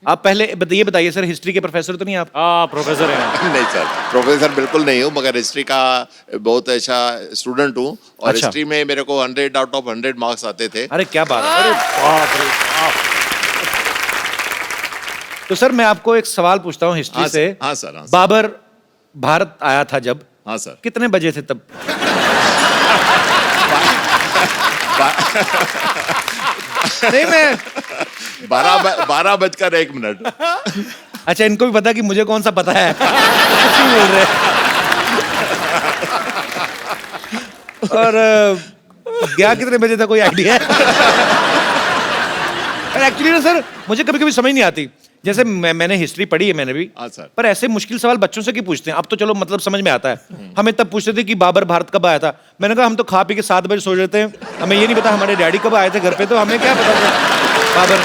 आप पहले ये बताइए सर, हिस्ट्री के प्रोफेसर तो नहीं आप? प्रोफेसर है। नहीं सर, प्रोफेसर बिल्कुल नहीं हूँ, मगर हिस्ट्री का बहुत अच्छा स्टूडेंट हूँ। और अच्छा। हिस्ट्री में मेरे को 100 आउट ऑफ 100 मार्क्स आते थे। अरे क्या बात है। अरे बाप रे बाप। तो सर, मैं आपको एक सवाल पूछता हूँ हिस्ट्री से। हाँ सर, हाँ सर। बाबर भारत आया था जब, हाँ सर। कितने बजे थे तब? नहीं, मैं 12:01। अच्छा, इनको भी पता कि मुझे कौन सा पता है। क्यों बोल रहे हैं? और गया कितने बजे था, कोई आइडिया है? एक्चुअली ना सर, मुझे कभी कभी समझ नहीं आती। जैसे मैंने हिस्ट्री पढ़ी है, मैंने भी। हाँ सर। पर ऐसे मुश्किल सवाल बच्चों से क्यों पूछते हैं? अब तो चलो मतलब समझ में आता है। हमें तब पूछते थे कि बाबर भारत कब आया था। मैंने कहा हम तो खा पी के 7 बजे सो जाते हैं, हमें ये नहीं पता हमारे डैडी कब आए थे घर पे, तो हमें क्या पता था बाबर।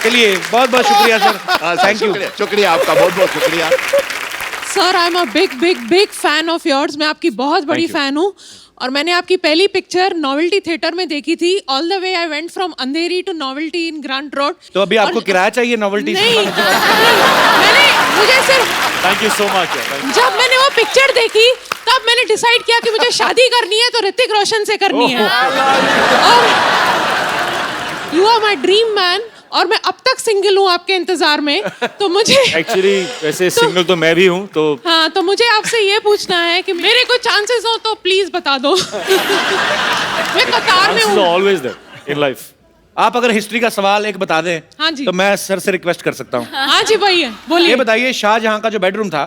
चलिए, बहुत बहुत शुक्रिया सर, थैंक यू। शुक्रिया आपका, बहुत बहुत शुक्रिया। Sir, I am a big big big fan of yours. मैं आपकी बहुत बड़ी फैन हूँ, और मैंने आपकी पहली पिक्चर नोवेल्टी थिएटर में देखी थी। All the way I went from Andheri to Novelty in Grant Road. तो अभी आपको किराया चाहिए नोवेल्टी? नहीं, मैंने, मुझे सिर्फ, थैंक यू सो मच। जब मैंने वो पिक्चर देखी, तब मैंने डिसाइड किया कि मुझे शादी करनी है तो ऋतिक रोशन से करनी है। और you are my dream man, और मैं अब तक सिंगल हूँ आपके इंतजार में। तो मुझे एक्चुअली वैसे सिंगल तो मैं भी हूँ, तो हाँ, तो मुझे आपसे ये पूछना है कि मेरे कोई चांसेस हो तो प्लीज बता दो। मैं कतार में हूँ। Always there in life. आप अगर हिस्ट्री का सवाल एक बता दें, हाँ जी। तो मैं सर से रिक्वेस्ट कर सकता हूँ। हाँ जी भैया, बोलिए। ये बताइए, शाहजहां का जो बेडरूम था,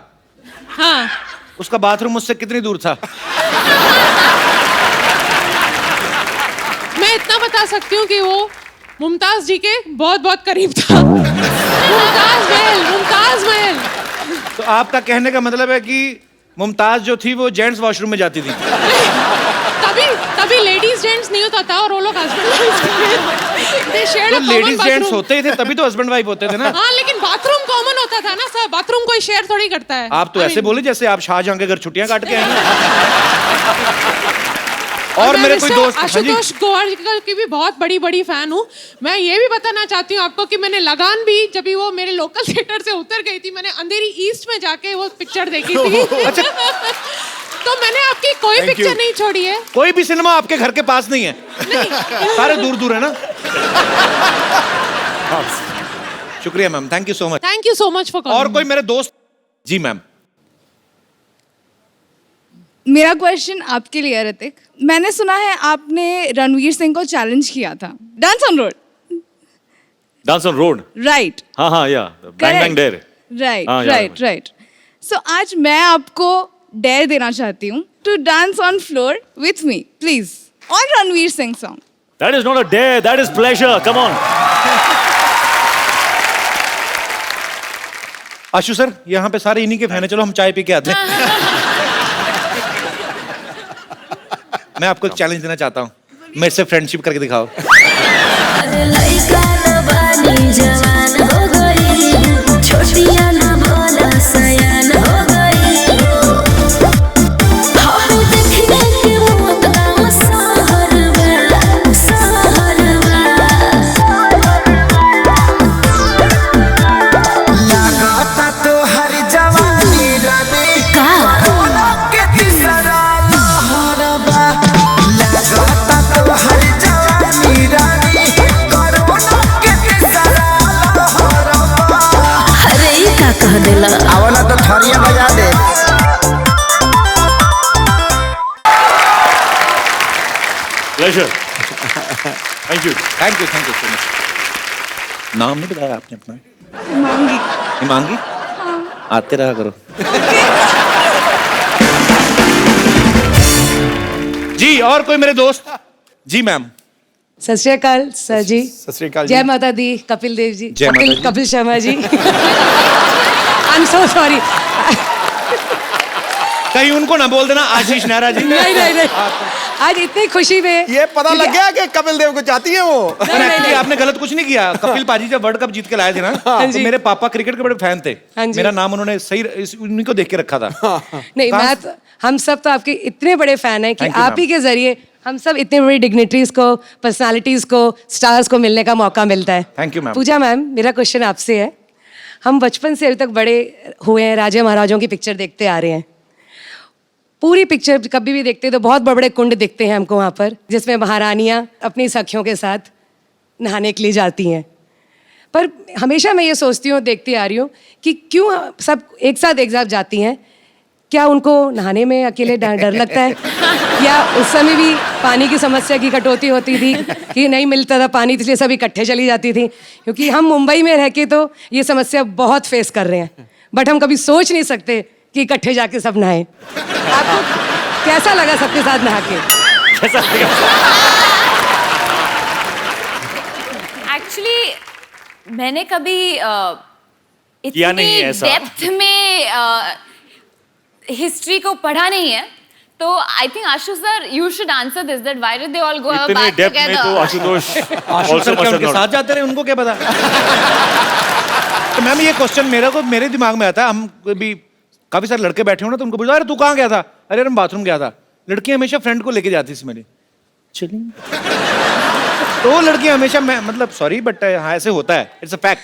हाँ, उसका बाथरूम मुझसे कितनी दूर था? मैं इतना बता सकती हूँ कि वो मुमताज जी के बहुत बहुत करीब था। मुमताज महल, मुमताज महल। तो आपका कहने का मतलब है कि मुमताज जो थी वो जेंट्स वॉशरूम में जाती थी? तभी लेडीज जेंट्स नहीं होता था, और वो लोग हस्बैंड। तो लेडीज जेंट्स होते ही थे, तभी तो हस्बैंड वाइफ होते थे ना। हाँ, लेकिन बाथरूम कॉमन होता था ना सर, बाथरूम कोई शेयर थोड़ी करता है। आप तो ऐसे बोले जैसे आप शाहजहां के घर छुट्टियां काट के आए। और मेरे कोई दोस्त आशुतोष गोवारिकर की भी बहुत बड़ी बड़ी फैन हूँ। मैं ये भी बताना चाहती हूँ आपको कि मैंने लगान भी, जब भी वो मेरे लोकल थिएटर से उतर गई थी, मैंने अंधेरी ईस्ट में जाके वो पिक्चर देखी थी। अच्छा। तो मैंने आपकी कोई पिक्चर नहीं छोड़ी है। कोई भी सिनेमा आपके घर के पास नहीं है? नहीं। सारे दूर दूर है ना। शुक्रिया ma'am, thank you so much. Thank you so much for calling. और कोई मेरे दोस्त? जी मैम। मेरा क्वेश्चन आपके लिए है ऋतिक। मैंने सुना है आपने रणवीर सिंह को चैलेंज किया था dance on road. Dance on road. Right हाँ या बैंग बैंग डेयर. राइट हाँ, याद राइट राइट. सो आज मैं आपको डेयर देना चाहती हूँ to dance on floor with me please on Ranveer Singh song. That is not a dare, that is pleasure. Come on. Ashu sir, यहाँ पे सारे इन्हीं के फैन हैं, चलो हम चाय पी के आते हैं. मैं आपको एक चैलेंज देना चाहता हूँ, मेरे से फ्रेंडशिप करके दिखाओ. आवला तो थरिया बजा दे. Pleasure. Thank you. Thank you so much. नाम नहीं बताया आपने अपना? मांगी. हिमांगी. आते रहा करो. जी और कोई मेरे दोस्त? जी मैम. सत श्री अकाल सर जी. सत श्री अकाल जी. जय माता दी. कपिल देव जी. जय माता दी. Kapil Sharma ji. I am so sorry. कहीं उनको ना बोल देना आशीष नेहरा जी. नहीं आज इतनी खुशी में ये पता लग गया कि कपिल देव को चाहती है वो. पर एक्चुअली आपने गलत कुछ नहीं किया. कपिल पाजी जब वर्ल्ड कप जीत के लाए थे ना, तो मेरे पापा क्रिकेट के बड़े फैन थे. मेरा नाम उन्होंने सही उन्हीं को देख के रखा था. नहीं मैं हम सब तो आपके इतने बड़े फैन हैं कि आप ही के जरिए हम सब इतने बड़ी डिग्निटरीज को, पर्सनालिटीज को, स्टार्स को मिलने का मौका मिलता है. Thank you ma'am. Pooja ma'am, मेरा क्वेश्चन आपसे है. हम बचपन से अभी तक बड़े हुए हैं, राजा महाराजों की पिक्चर देखते आ रहे हैं. पूरी पिक्चर कभी भी देखते तो बहुत बड़े बड़े कुंड दिखते हैं हमको वहाँ पर, जिसमें महारानियाँ अपनी सखियों के साथ नहाने के लिए जाती हैं. पर हमेशा मैं ये सोचती हूँ, देखती आ रही हूँ कि क्यों सब एक साथ जाती हैं. क्या उनको नहाने में अकेले डर लगता है, या उस समय भी पानी की समस्या की कटौती होती थी कि नहीं मिलता था पानी, इसलिए सब इकट्ठे चली जाती थी? क्योंकि हम मुंबई में रह के तो ये समस्या बहुत फेस कर रहे हैं, बट हम कभी सोच नहीं सकते कि इकट्ठे जाके सब नहाएं. आपको कैसा लगा सबके साथ नहा के? कैसा लगा? एक्चुअली मैंने कभी किया नहीं इतनी ऐसा. डेप्थ में हिस्ट्री को पढ़ा नहीं है. तो I think Ashu sir you should answer this, that why did they all go इतने बैक डेप्थ में तो टुगेदर. आशुतोष आशु सर क्या उनके साथ जाते रहे, उनको क्या पता. तो मैम ये क्वेश्चन मेरे दिमाग में आता है. हम भी काफी सारे लड़के बैठे हो ना, तो उनको पूछा अरे तू कहाँ गया था? अरे मैं बाथरूम गया था. लड़कियां हमेशा फ्रेंड को लेके जाती थी मेरी. चलिए तो लड़कियां हमेशा, मैं मतलब सॉरी बट हाँ ऐसे होता है. It's a fact.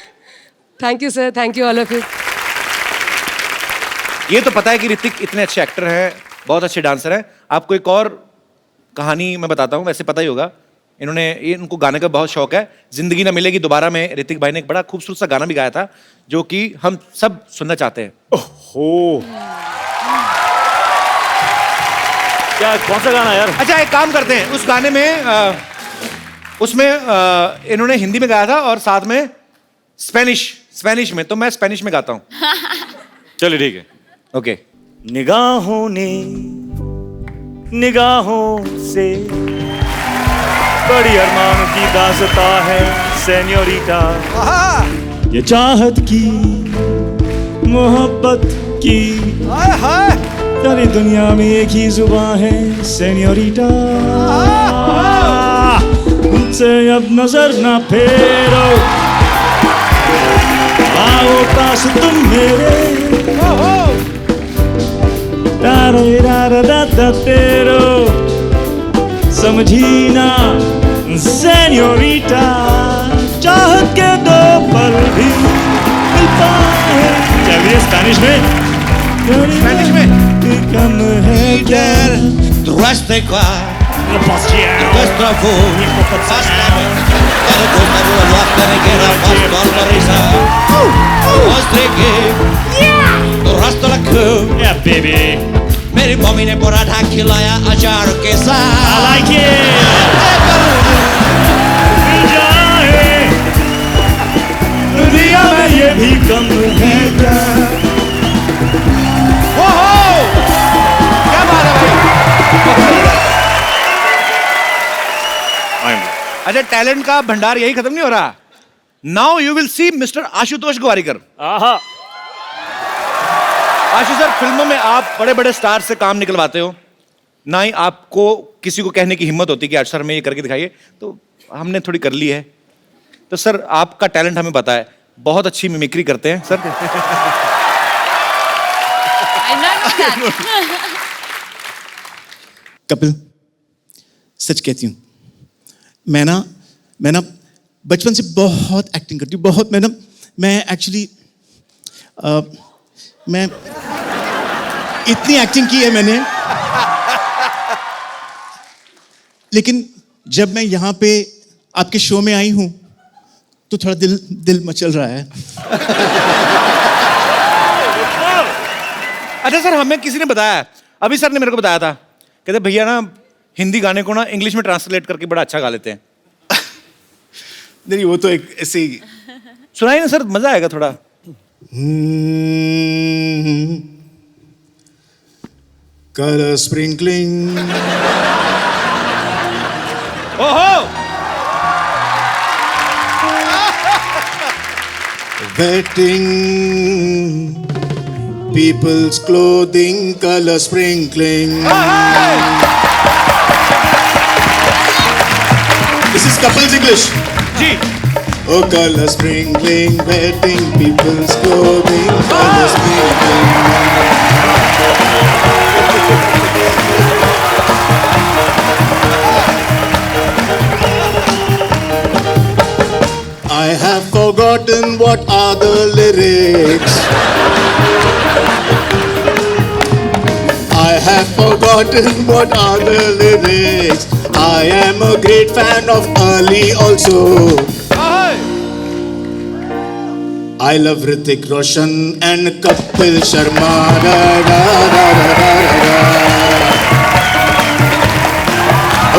Thank you sir. Thank you all of you. ये तो पता है कि ऋतिक इतने अच्छे एक्टर हैं, बहुत अच्छे डांसर हैं. आपको एक और कहानी मैं बताता हूँ, वैसे पता ही होगा. इनको गाने का बहुत शौक है. जिंदगी ना मिलेगी दोबारा में ऋतिक भाई ने एक बड़ा खूबसूरत सा गाना भी गाया था, जो कि हम सब सुनना चाहते हैं. ओहो, क्या कौन सा गाना यार? अच्छा एक काम करते हैं, उस गाने में उसमें इन्होंने हिंदी में गाया था और साथ में स्पेनिश में. तो मैं स्पेनिश में गाता हूँ. चलिए ठीक है. ओके. निगाहों ने निगाहों से बड़ी अरमान की दास्ता है सेन्योरिटा. ये चाहत की, मोहब्बत की, सारी दुनिया में एक ही जुबान है सेन्योरिटा. मुझसे अब नजर ना फेरो, आओ पास तुम मेरे. तेरो समझी ना सेन्योरिटा, चाहत के दो पल भी मिल पाए. चलिए स्पेनिश में कम है क्या? Yeah, baby. मेरी मम्मी ने पराठा खिलाया अचार के साथ. I like it. अच्छा, टैलेंट का भंडार यही खत्म नहीं हो रहा. Now you will see mister Ashutosh Gowariker. Ashu sir, फिल्मों में आप बड़े बड़े स्टार से काम निकलवाते हो, ना ही आपको किसी को कहने की हिम्मत होती कि आज सर में ये करके दिखाइए, तो हमने थोड़ी कर ली है. तो सर आपका टैलेंट हमें पता है, बहुत अच्छी मिमिक्री करते हैं सर. कपिल, सच कहती हूँ, मैं ना बचपन से बहुत एक्टिंग करती हूँ, बहुत. मैं एक्चुअली मैं इतनी एक्टिंग की है मैंने, लेकिन जब मैं यहाँ पे आपके शो में आई हूँ तो थोड़ा दिल मचल रहा है. अच्छा सर, हमें किसी ने बताया, अभी सर ने मेरे को बताया था, कहते भैया ना हिंदी गाने को ना इंग्लिश में ट्रांसलेट करके बड़ा अच्छा गा लेते हैं. नहीं, वो तो एक ऐसे ही. सुनाइए ना सर, मजा आएगा थोड़ा. Color sprinkling. ओहो! Wetting people's clothing, color sprinkling. This is Kapil's English. Ji. Oh, color sprinkling, wetting people's clothing, color sprinkling. I have forgotten what are the lyrics. I have forgotten what are the lyrics. I am a great fan of Ali also. I love Hrithik Roshan and Kapil Sharma. Da, da, da, da, da, da.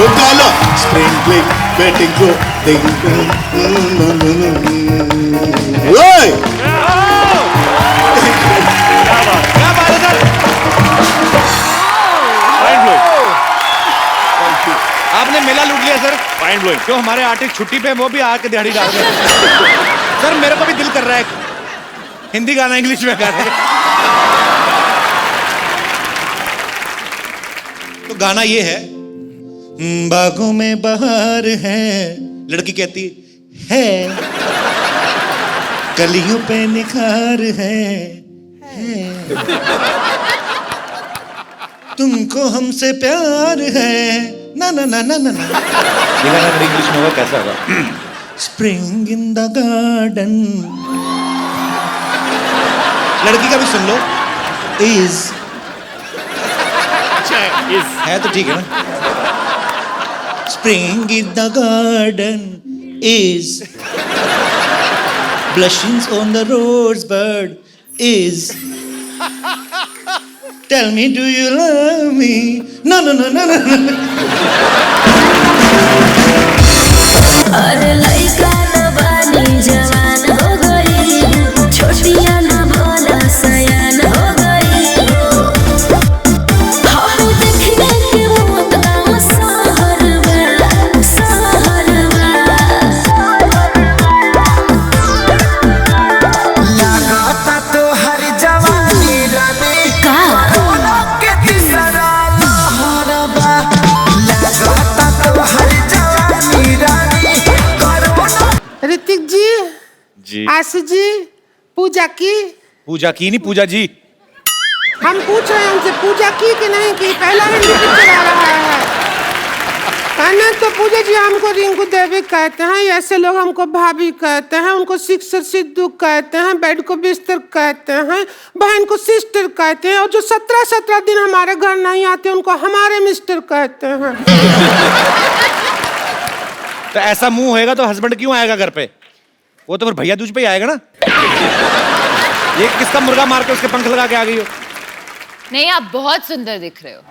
Oh, color sprinkling, wetting clothing. Oi! आपने मेला लूट लिया सर. Mind blowing. जो हमारे आर्टिस्ट छुट्टी पे वो भी आके दिहाड़ी डाल रहे हैं. सर मेरे को भी दिल कर रहा है हिंदी गाना इंग्लिश में गाने. तो गाना ये है, बागों में बहार है, लड़की कहती है, कलियों पे निखार है, तुमको हमसे प्यार है, ना ना ना ना ना. ये गाना अगर इंग्लिश में होगा कैसा होगा? Spring in the garden. लड़की का भी सुन लो. इज है तो ठीक है ना. Spring in the garden is blushings on the rosebud is. Tell me, do you love me? No, no, no, no, no. अरे लइका न बानी जवान हो गई, छोटिया न भोला सयान हो गई. हम देखने के मौत गाँव सहर में, सहर में. लगाता तो हर जवानी रानी कोरोना के तीसरा लहरबा. लगाता तो हर जवानी रानी कोरोना. ऋतिक जी, आशु जी, पूजा की. पूजा की नहीं, पूजा जी. हम पूछ रहे हैं उनसे पूजा की कि नहीं की. पहला हिंदी पिक्चर आ रहा है. कहना तो पूजा जी हमको रिंकू देवी कहते हैं, ऐसे लोग हमको भाभी कहते हैं, उनको सिक्सर सिद्धू कहते हैं, बेड को बिस्तर कहते हैं, बहन को सिस्टर कहते हैं, और जो 17 दिन हमारे घर नहीं आते उनको हमारे मिस्टर कहते हैं. तो ऐसा मुंह होएगा तो हस्बैंड क्यों आएगा घर पे? वो तो फिर भैया दूज पे ही आएगा ना. ये किसका मुर्गा मार के उसके पंख लगा के आ गई हो? नहीं, आप बहुत सुंदर दिख रहे हो.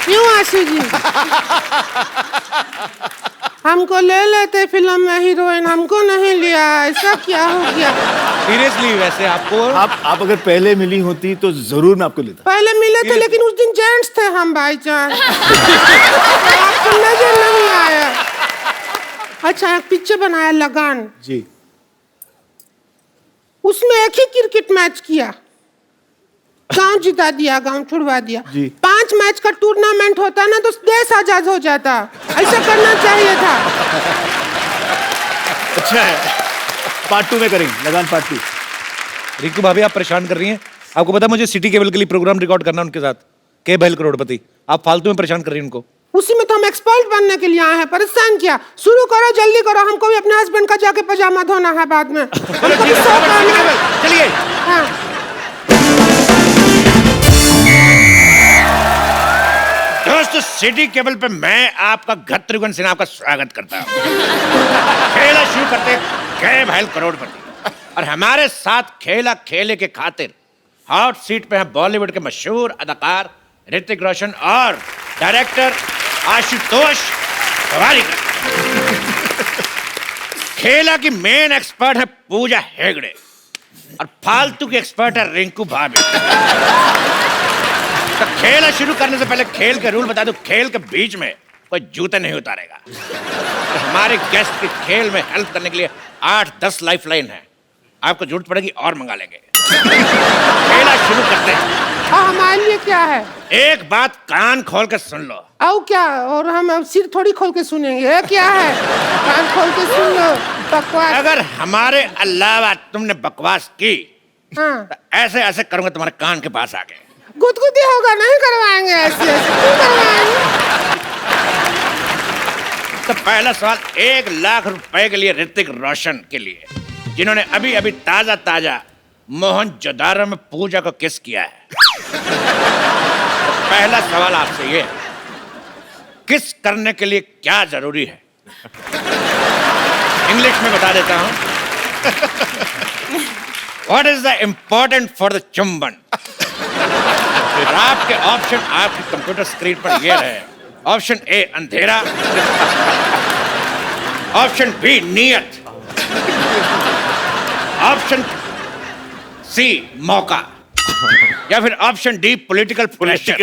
क्यों आशु जी? हमको ले लेते फिल्म में हीरोइन, हमको नहीं लिया, ऐसा क्या हो गया? सीरियसली वैसे आपको आप अगर पहले मिली होती तो जरूर मैं आपको लेता। पहले मिले थे लेकिन उस दिन जेंट्स थे हम भाईजान। आपको नजर नहीं आया। अच्छा एक पिक्चर बनाया लगान। जी। उसमें एक ही क्रिकेट मैच किया, गांव जिता दिया, गांव छुड़वा दिया। जी। 5 मैच का टूर्नामेंट होता ना तो देश आजाद हो जाता। ऐसा करना चाहिए था। अच्छा है, पार्ट 2 में करेंगे, लगान पार्ट 2। रिंकू भाभी आप परेशान कर रही हैं। आपको पता है मुझे सिटी केबल के लिए प्रोग्राम रिकॉर्ड करना उनके साथ, के बहल करोड़पति। आप फालतू में परेशान कर रही हैं उनको। उसी में तो हम एक्सपर्ट बनने के लिए आए हैं, परेशान किया। शुरू करो, जल्दी करो, हमको भी अपने हस्बैंड का जाके पजामा धोना है बाद में। चलिए। हाँ। दोस्तों सिटी केबल पे मैं आपका गत्रिगुन सिन्हा आपका स्वागत करता हूँ। खेला शुरू करते के बहल करोड़पति और हमारे साथ खेला खेले के खातिर हॉट सीट पे हैं बॉलीवुड के मशहूर अदाकार ऋतिक रोशन और डायरेक्टर आशुतोष गोवारिकर। खेला की मेन एक्सपर्ट है पूजा हेगड़े और फालतू की एक्सपर्ट है रिंकू भाभी। तो खेल शुरू करने से पहले खेल के रूल बता दूं, खेल के बीच में कोई जूते नहीं उतारेगा। और हमारे गेस्ट की खेल में हेल्प करने के लिए 8-10 लाइफलाइन है, आपको जरूरत पड़ेगी और मंगा लेंगे। खेला शुरू करते हैं। हाँ हमारे लिए क्या है? एक बात कान खोल के सुन लो। आओ क्या? और हम सिर थोड़ी खोल के सुनेंगे। क्या है? कान खोल के सुन लो। बकवास। अगर हमारे अलावा तुमने बकवास की हाँ। तो ऐसे ऐसे करूंगा तुम्हारे कान के पास आके। गुदगुदी होगा, नहीं करवाएंगे ऐसे क्यों करवाएंगे? तो पहला सवाल 1 लाख रुपए के लिए ऋतिक रोशन के लिए, जिन्होंने अभी अभी ताजा ताजा मोहनजोदारो में पूजा को किस किया है। तो पहला सवाल आपसे ये है, किस करने के लिए क्या जरूरी है? इंग्लिश में बता देता हूं। What is the important for the चुंबन? आपके ऑप्शन आपकी कंप्यूटर स्क्रीन पर ये रहे। ऑप्शन ए अंधेरा, ऑप्शन बी नियत, ऑप्शन सी मौका, या फिर ऑप्शन डी पॉलिटिकल प्रेशर।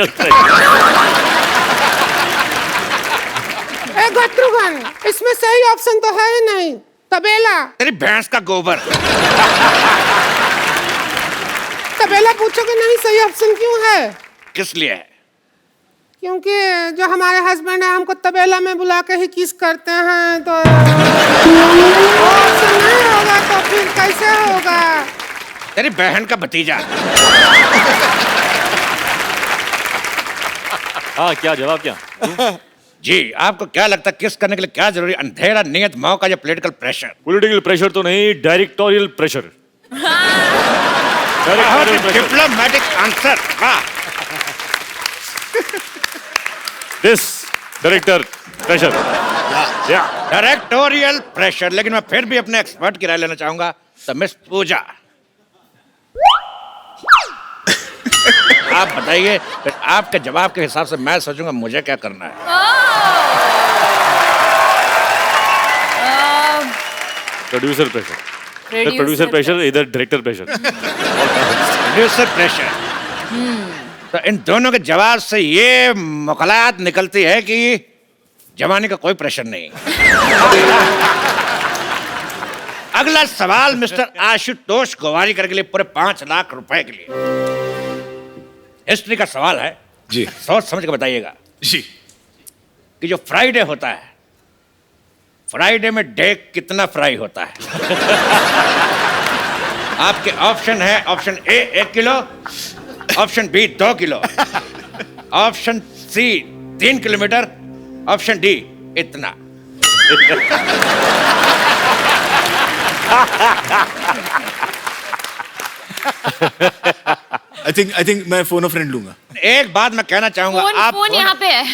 गत्रुगन, इसमें सही ऑप्शन तो है ही नहीं। तबेला। तेरी भैंस का गोबर। तबेला पूछोगे नहीं, सही ऑप्शन क्यों है? किस लिए है? क्योंकि जो हमारे हस्बैंड है हमको तबेला में बुला के ही किस करते हैं, तो ऑप्शन नहीं होगा तो फिर कैसे होगा? तेरी बहन का भतीजा। हाँ क्या जवाब क्या? जी आपको क्या लगता है किस करने के लिए क्या जरूरी? अंधेरा, नियत, मौका या पॉलिटिकल प्रेशर? पॉलिटिकल प्रेशर तो नहीं, directorial pressure. Diplomatic answer. This director pressure. Directorial pressure. लेकिन मैं फिर भी अपने एक्सपर्ट की राय लेना चाहूंगा। तो मिस पूजा आप बताइए, फिर आपके जवाब के हिसाब से मैं सोचूंगा मुझे क्या करना है। Producer pressure. प्रोड्यूसर प्रेशर, इधर डायरेक्टर प्रेशर। Producer pressure. तो इन दोनों के जवाब से ये मुखलात निकलती है कि जवानी का कोई प्रेशर नहीं। अगला सवाल मिस्टर आशुतोष गोवारिकर के लिए पूरे 5 लाख रुपए के लिए। हिस्ट्री का सवाल है जी, सोच समझ के बताइएगा जी। कि जो फ्राइडे होता है, फ्राइडे में डे कितना फ्राई होता है? आपके ऑप्शन है, option A 1 kilo, option B 2 kilo, option C 3 kilometre, option D इतना। आई थिंक मैं फोन ऑफ फ्रेंड लूंगा। एक बात मैं कहना चाहूंगा, आप फोन यहाँ पे है।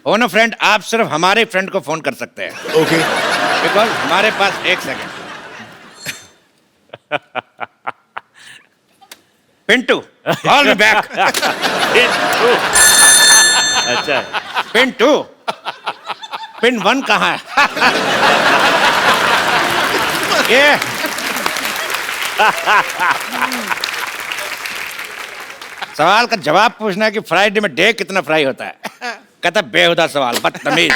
फोन फ्रेंड आप सिर्फ हमारे फ्रेंड को फोन कर सकते हैं। ओके। बिकॉज हमारे पास 1 second. Pintu call me back. अच्छा पिंटू, पिन 1 कहाँ है? सवाल का जवाब पूछना है कि फ्राइडे में डे कितना फ्राई होता है। कहता बेहुदा सवाल, बदतमीज।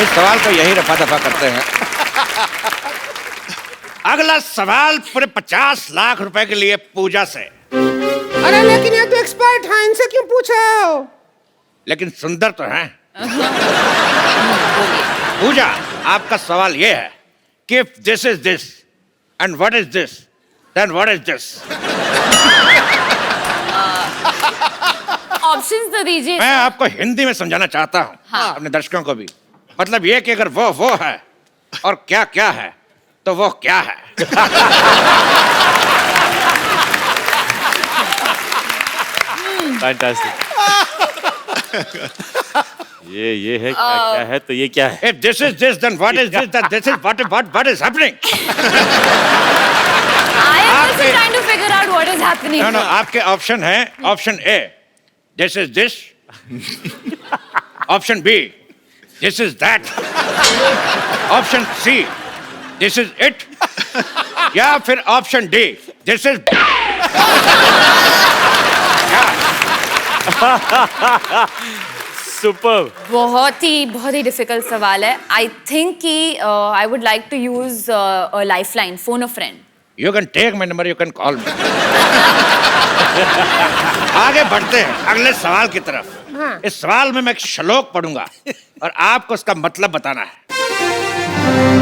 इस सवाल को यही रफा दफा करते हैं। अगला सवाल पूरे 50 लाख रुपए के लिए पूजा से। अरे लेकिन ये तो एक्सपर्ट है, इनसे क्यों पूछ रहे हो? लेकिन सुंदर तो हैं। पूजा, आपका सवाल ये है कि if this is this and what is this, then what is this? Options तो दीजिए। मैं आपको हिंदी में समझाना चाहता हूँ, हाँ। अपने दर्शकों को भी। मतलब ये कि अगर वो है और क्या क्या है तो वो क्या है। फैंटास्टिक। ये है क्या है तो ये क्या है? If this is this, then what is this? Then this is what is happening? I am also trying to figure out what is happening. No, आपके ऑप्शन है, ऑप्शन ए, this is this. Option B, this is that. Option C, this is it. या फिर option D, this is super. बहुत ही डिफिकल्ट सवाल है। आई थिंक कि I would like to use life line, phone a friend. You can take my number, you can call me. आगे बढ़ते हैं अगले सवाल की तरफ। हाँ। इस सवाल में मैं एक श्लोक पढ़ूंगा और आपको उसका मतलब बताना है।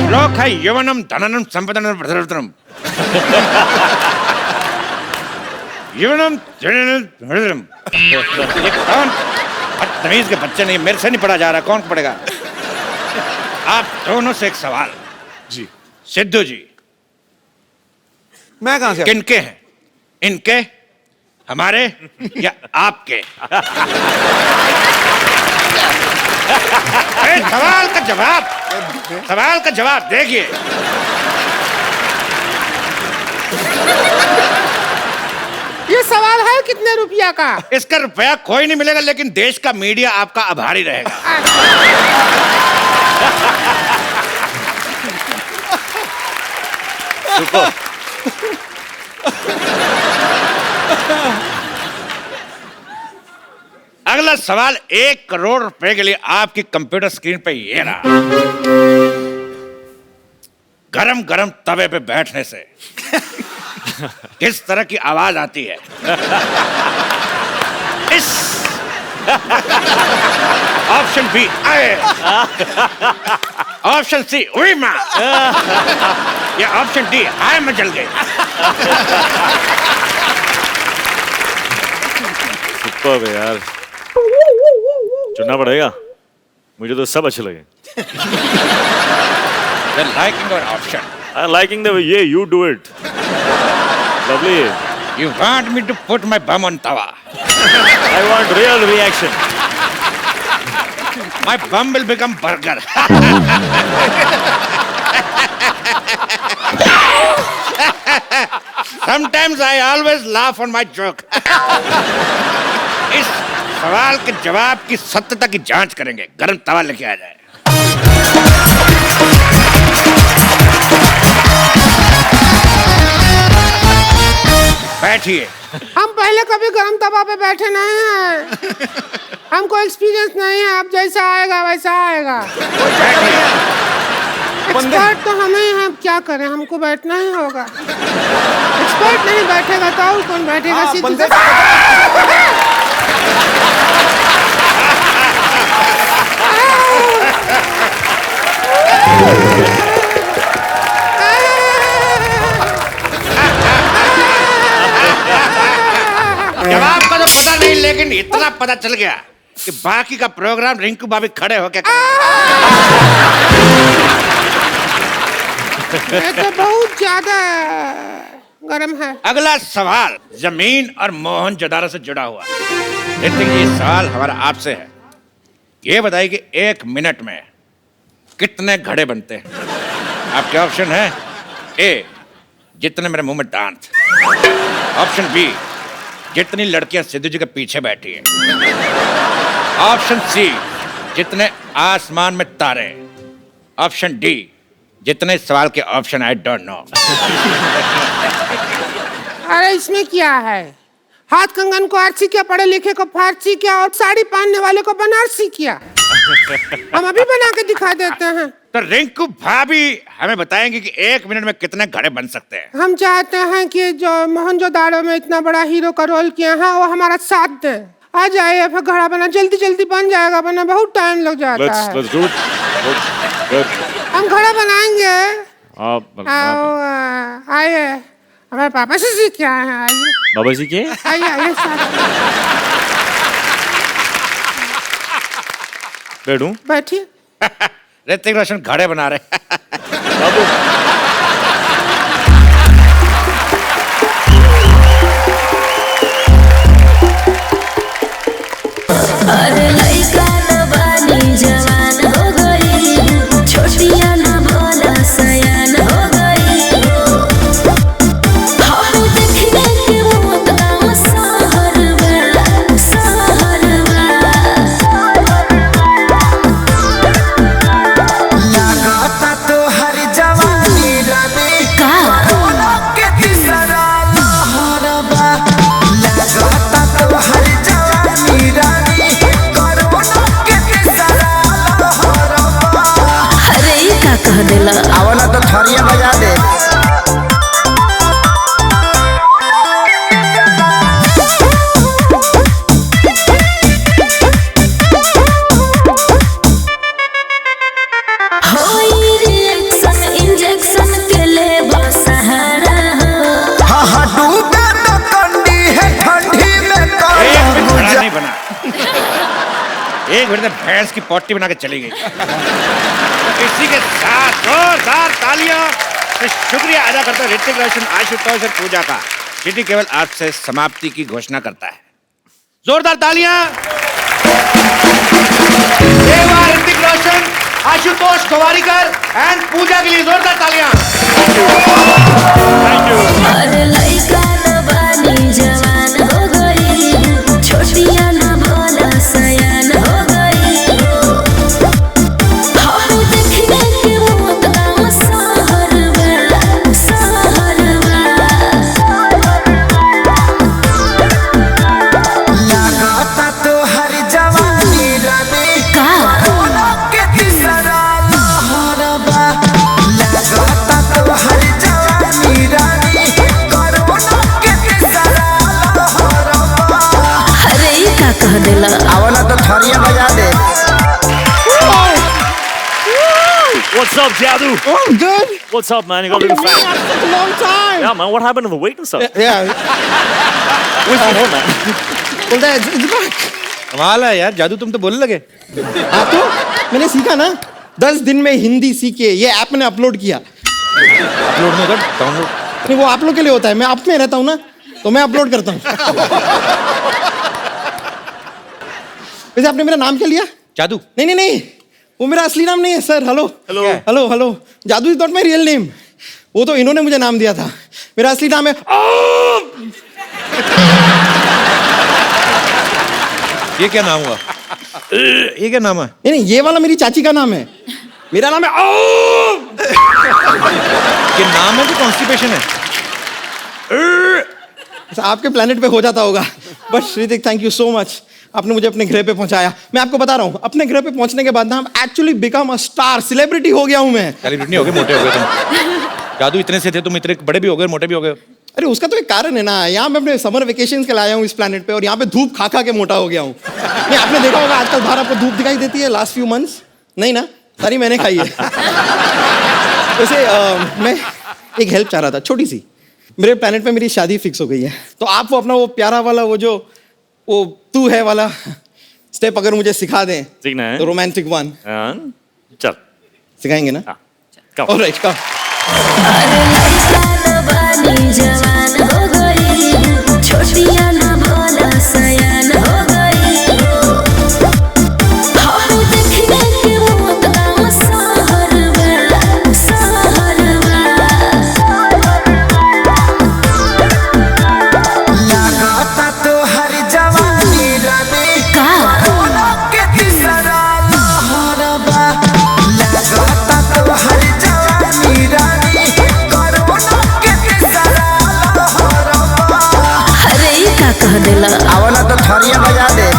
श्लोक है यवनम धननम संपदनम प्रधनम। यवनम धननम प्रधनम। ये कौन बदतमीज के बच्चे? नहीं, मेरे से नहीं पढ़ा जा रहा, कौन पढ़ेगा? आप दोनों से एक सवाल जी। सिद्धू जी, मैं कहां से? किनके हैं? इनके, हमारे या आपके? सवाल का जवाब देखिए। ये सवाल है कितने रुपया का? इसका रुपया कोई नहीं मिलेगा, लेकिन देश का मीडिया आपका आभारी रहेगा। अगला सवाल 1 करोड़ रुपए के लिए आपकी कंप्यूटर स्क्रीन पे ये रहा। गरम गरम तवे पे बैठने से किस तरह की आवाज आती है? इस ऑप्शन बी आए, ऑप्शन सी उई मां, या ऑप्शन डी हाय मैं जल गई। सुपर है यार, चुनना पड़ेगा। मुझे तो सब अच्छे लगे। They're liking our option. I'm liking the way you do it. Lovely. You want me to put my bum on tawa? I want real reaction. My bum will become burger. Sometimes I always laugh on my joke. इस सवाल के जवाब की सत्यता की जांच करेंगे। गरम तवा लेके आ जाए। बैठिए। हम पहले कभी गरम तवा पे बैठे नहीं हैं। हमको एक्सपीरियंस नहीं है, अब जैसा आएगा वैसा आएगा। एक्सपर्ट तो हम ही हैं, क्या करें, हमको बैठना ही होगा। एक्सपर्ट नहीं बैठेगा तो और कौन बैठेगा? जवाब का तो पता नहीं, लेकिन इतना पता चल गया कि बाकी का प्रोग्राम रिंकू भाभी खड़े होके ये तो बहुत ज्यादा गरम है। अगला सवाल जमीन और मोहनजोदारो से जुड़ा हुआ। ऋतिक जी, सवाल हमारा आपसे है। ये बताइए कि 1 मिनट में कितने घड़े बनते हैं? आपके ऑप्शन है ए, जितने मेरे मुंह में दांत। ऑप्शन बी, जितनी लड़कियां सिद्धू जी के पीछे बैठी हैं। ऑप्शन सी, जितने आसमान में तारे। ऑप्शन डी, जितने सवाल के ऑप्शन आई डोंट नो। अरे इसमें क्या है? हाथ कंगन को आरसी किया, पढ़े लिखे को फारसी किया और साड़ी पहनने वाले को बनारसी किया। हम अभी बना के दिखा देते हैं। तो रिंकू भाभी हमें बताएंगे कि 1 मिनट में कितने घड़े बन सकते हैं। हम चाहते हैं कि जो मोहनजोदाड़ो में इतना बड़ा हीरो का रोल किया है वो हमारा साथ दे। आ जाइए, फिर घड़ा बना जल्दी जल्दी बन जाएगा, बना बहुत टाइम लग जाता है। Let's do it. Good. हम घड़ा बनाएंगे। आप आइए, हमारे पापा से सीख के आए हैं। आइए बाबा जी के आइए आइए बैठूं? बैठिए। ऋतिक रोशन घड़े बना रहे। अरे लइका न बानी जवान हो गई, छोटिया न भोला सयान हो गई। हम देखने के मौत गाँव सहरवा, सहरवा। लागता तो हर जवानी रानी कोरोना के तीसरा लहरबा। लागता तो हर जवानी रानी कोरोना के तीसरा लहरबा। अरे ये का कह देला? आवला तो थरिया बजा दे। होई रिएक्शन इंजेक्शन के ले सहारा हो। हाँ हाँ डूबे तो कंडी है ठंडी में एक मिनट गुजा। घड़ा नहीं बना। 1 मिनट में भैंस की पोटी बना के चली गई। इसी के साथ जोरदार तालियां से शुक्रिया अदा करता हूं ऋतिक रोशन, आशुतोष और पूजा का। सिटी केवल आपसे समाप्ति की घोषणा करता है। जोरदार तालियां ऋतिक रोशन, आशुतोष गोवारीकर एंड पूजा के लिए। जोरदार तालियां। अरे लइका न बानी जवान हो गई, छोटिया न भोला सयान हो गई। हम देखने के मौत गाँव सहरवा, सहरवा। लागता तो हर जवानी रानी कोरोना के तीसरा लहरबा। लागता तो हर जवानी रानी कोरोना के तीसरा लहरबा। अरे ये का कह देला? आवला तो थरिया बजा दे। What's up, Jadu? Oh, I'm good. What's up, man? You got a little Man, fat. it's been a long time. Yeah, man. What happened to the weight and stuff? Yeah. Where's the home, man? Well, it's back. कमाल है यार, जादू तुम तो बोलने लगे। हाँ तो मैंने सीखा ना, 10 दिन में हिंदी सीखे। ये ऐप मैंने अपलोड किया। अपलोड नहीं कर, डाउनलोड। नहीं, वो आप लोग के लिए होता है। मैं आप में रहता हूँ ना, तो मैं अपलोड करता हूँ। वैसे आपने मेरा नाम क्या लिया? जादू। नहीं नहीं नहीं, वो मेरा असली नाम नहीं है sir. Hello hello hello hello, Jadoo is not my real name. वो तो इन्होंने मुझे नाम दिया था। मेरा असली नाम है ये क्या नाम हुआ? ये क्या नाम है? नहीं नहीं, ये वाला मेरी चाची का नाम है। मेरा नाम है ये नाम है कि कॉन्स्टिपेशन है? आपके प्लेनेट पे हो जाता होगा। But Hrithik, thank you so much, आपने मुझे अपने ग्रह पे पहुंचाया। मैं आपको बता रहा हूँ, अपने ग्रह पे पहुंचने के बाद ना, हम actually become a star, celebrity हो गया हूँ मैं। सेलिब्रिटी नहीं हो गए, मोटे हो गए तुम। जादू इतने से थे, तुम इतने बड़े भी हो गए, मोटे भी हो गए। अरे उसका तो एक कारण है ना, यहाँ मैं अपने समर वेकेशन के लाया हूँ इस प्लेनेट पे, और यहाँ पे धूप खा खा के मोटा हो गया हूँ। नहीं, आपने देखा होगा आजकल बाहर आपको धूप दिखाई देती है लास्ट फ्यू मंथ्स? नहीं ना, सारी मैंने खाई है। वैसे मैं एक हेल्प चाह रहा था, छोटी सी। मेरे प्लेनेट पे मेरी शादी फिक्स हो गई है, तो आप वो अपना वो प्यारा वाला वो तू है वाला स्टेप अगर मुझे सिखा दें, सीखना है? तो रोमांटिक वन। चल सिखाएंगे ना? ऑलराइट, कम। अरे लइका न बानी जवान हो गई, छोटिया न भोला सयान हो गई। हम देखने के मौत गाँव सहरवा, सहरवा। लागता तो हर जवानी रानी कोरोना के तीसरा लहरबा। लागता तो हर जवानी कह देला आओ ना तो थरिया बजा दे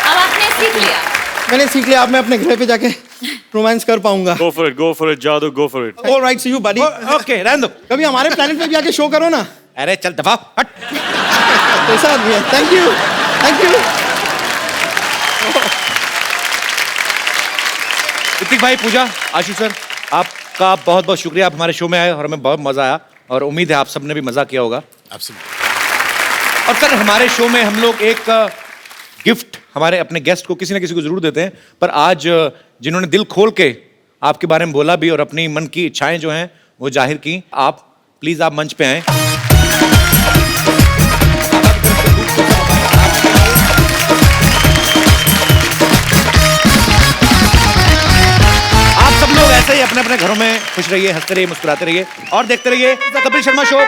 अब आपने सीख लिया। मैंने सीख लिया, अब मैं अपने घर पे जाके रोमांस कर पाऊंगा। Go for it, जादू, go for it. All right, see you, buddy. Okay रहने दो। कभी हमारे प्लेनेट पे भी आके शो करो ना। अरे चल दफा हट। कैसा आदमी है? Thank you, thank you. Hrithik भाई, पूजा, आशीष सर, आपका बहुत बहुत शुक्रिया। आप हमारे शो में आए और हमें बहुत मजा आया और उम्मीद है आप सबने भी मजा किया होगा। और सर हमारे शो में हम लोग एक गिफ्ट हमारे अपने गेस्ट को किसी न किसी को जरूर देते हैं, पर आज जिन्होंने दिल खोल के आपके बारे में बोला भी और अपनी मन की इच्छाएं जो हैं वो जाहिर की, आप प्लीज आप मंच पे आए। आप सब लोग ऐसे ही अपने अपने घरों में खुश रहिए, हंसते रहिए, मुस्कुराते रहिए और देखते रहिए कपिल शर्मा शो।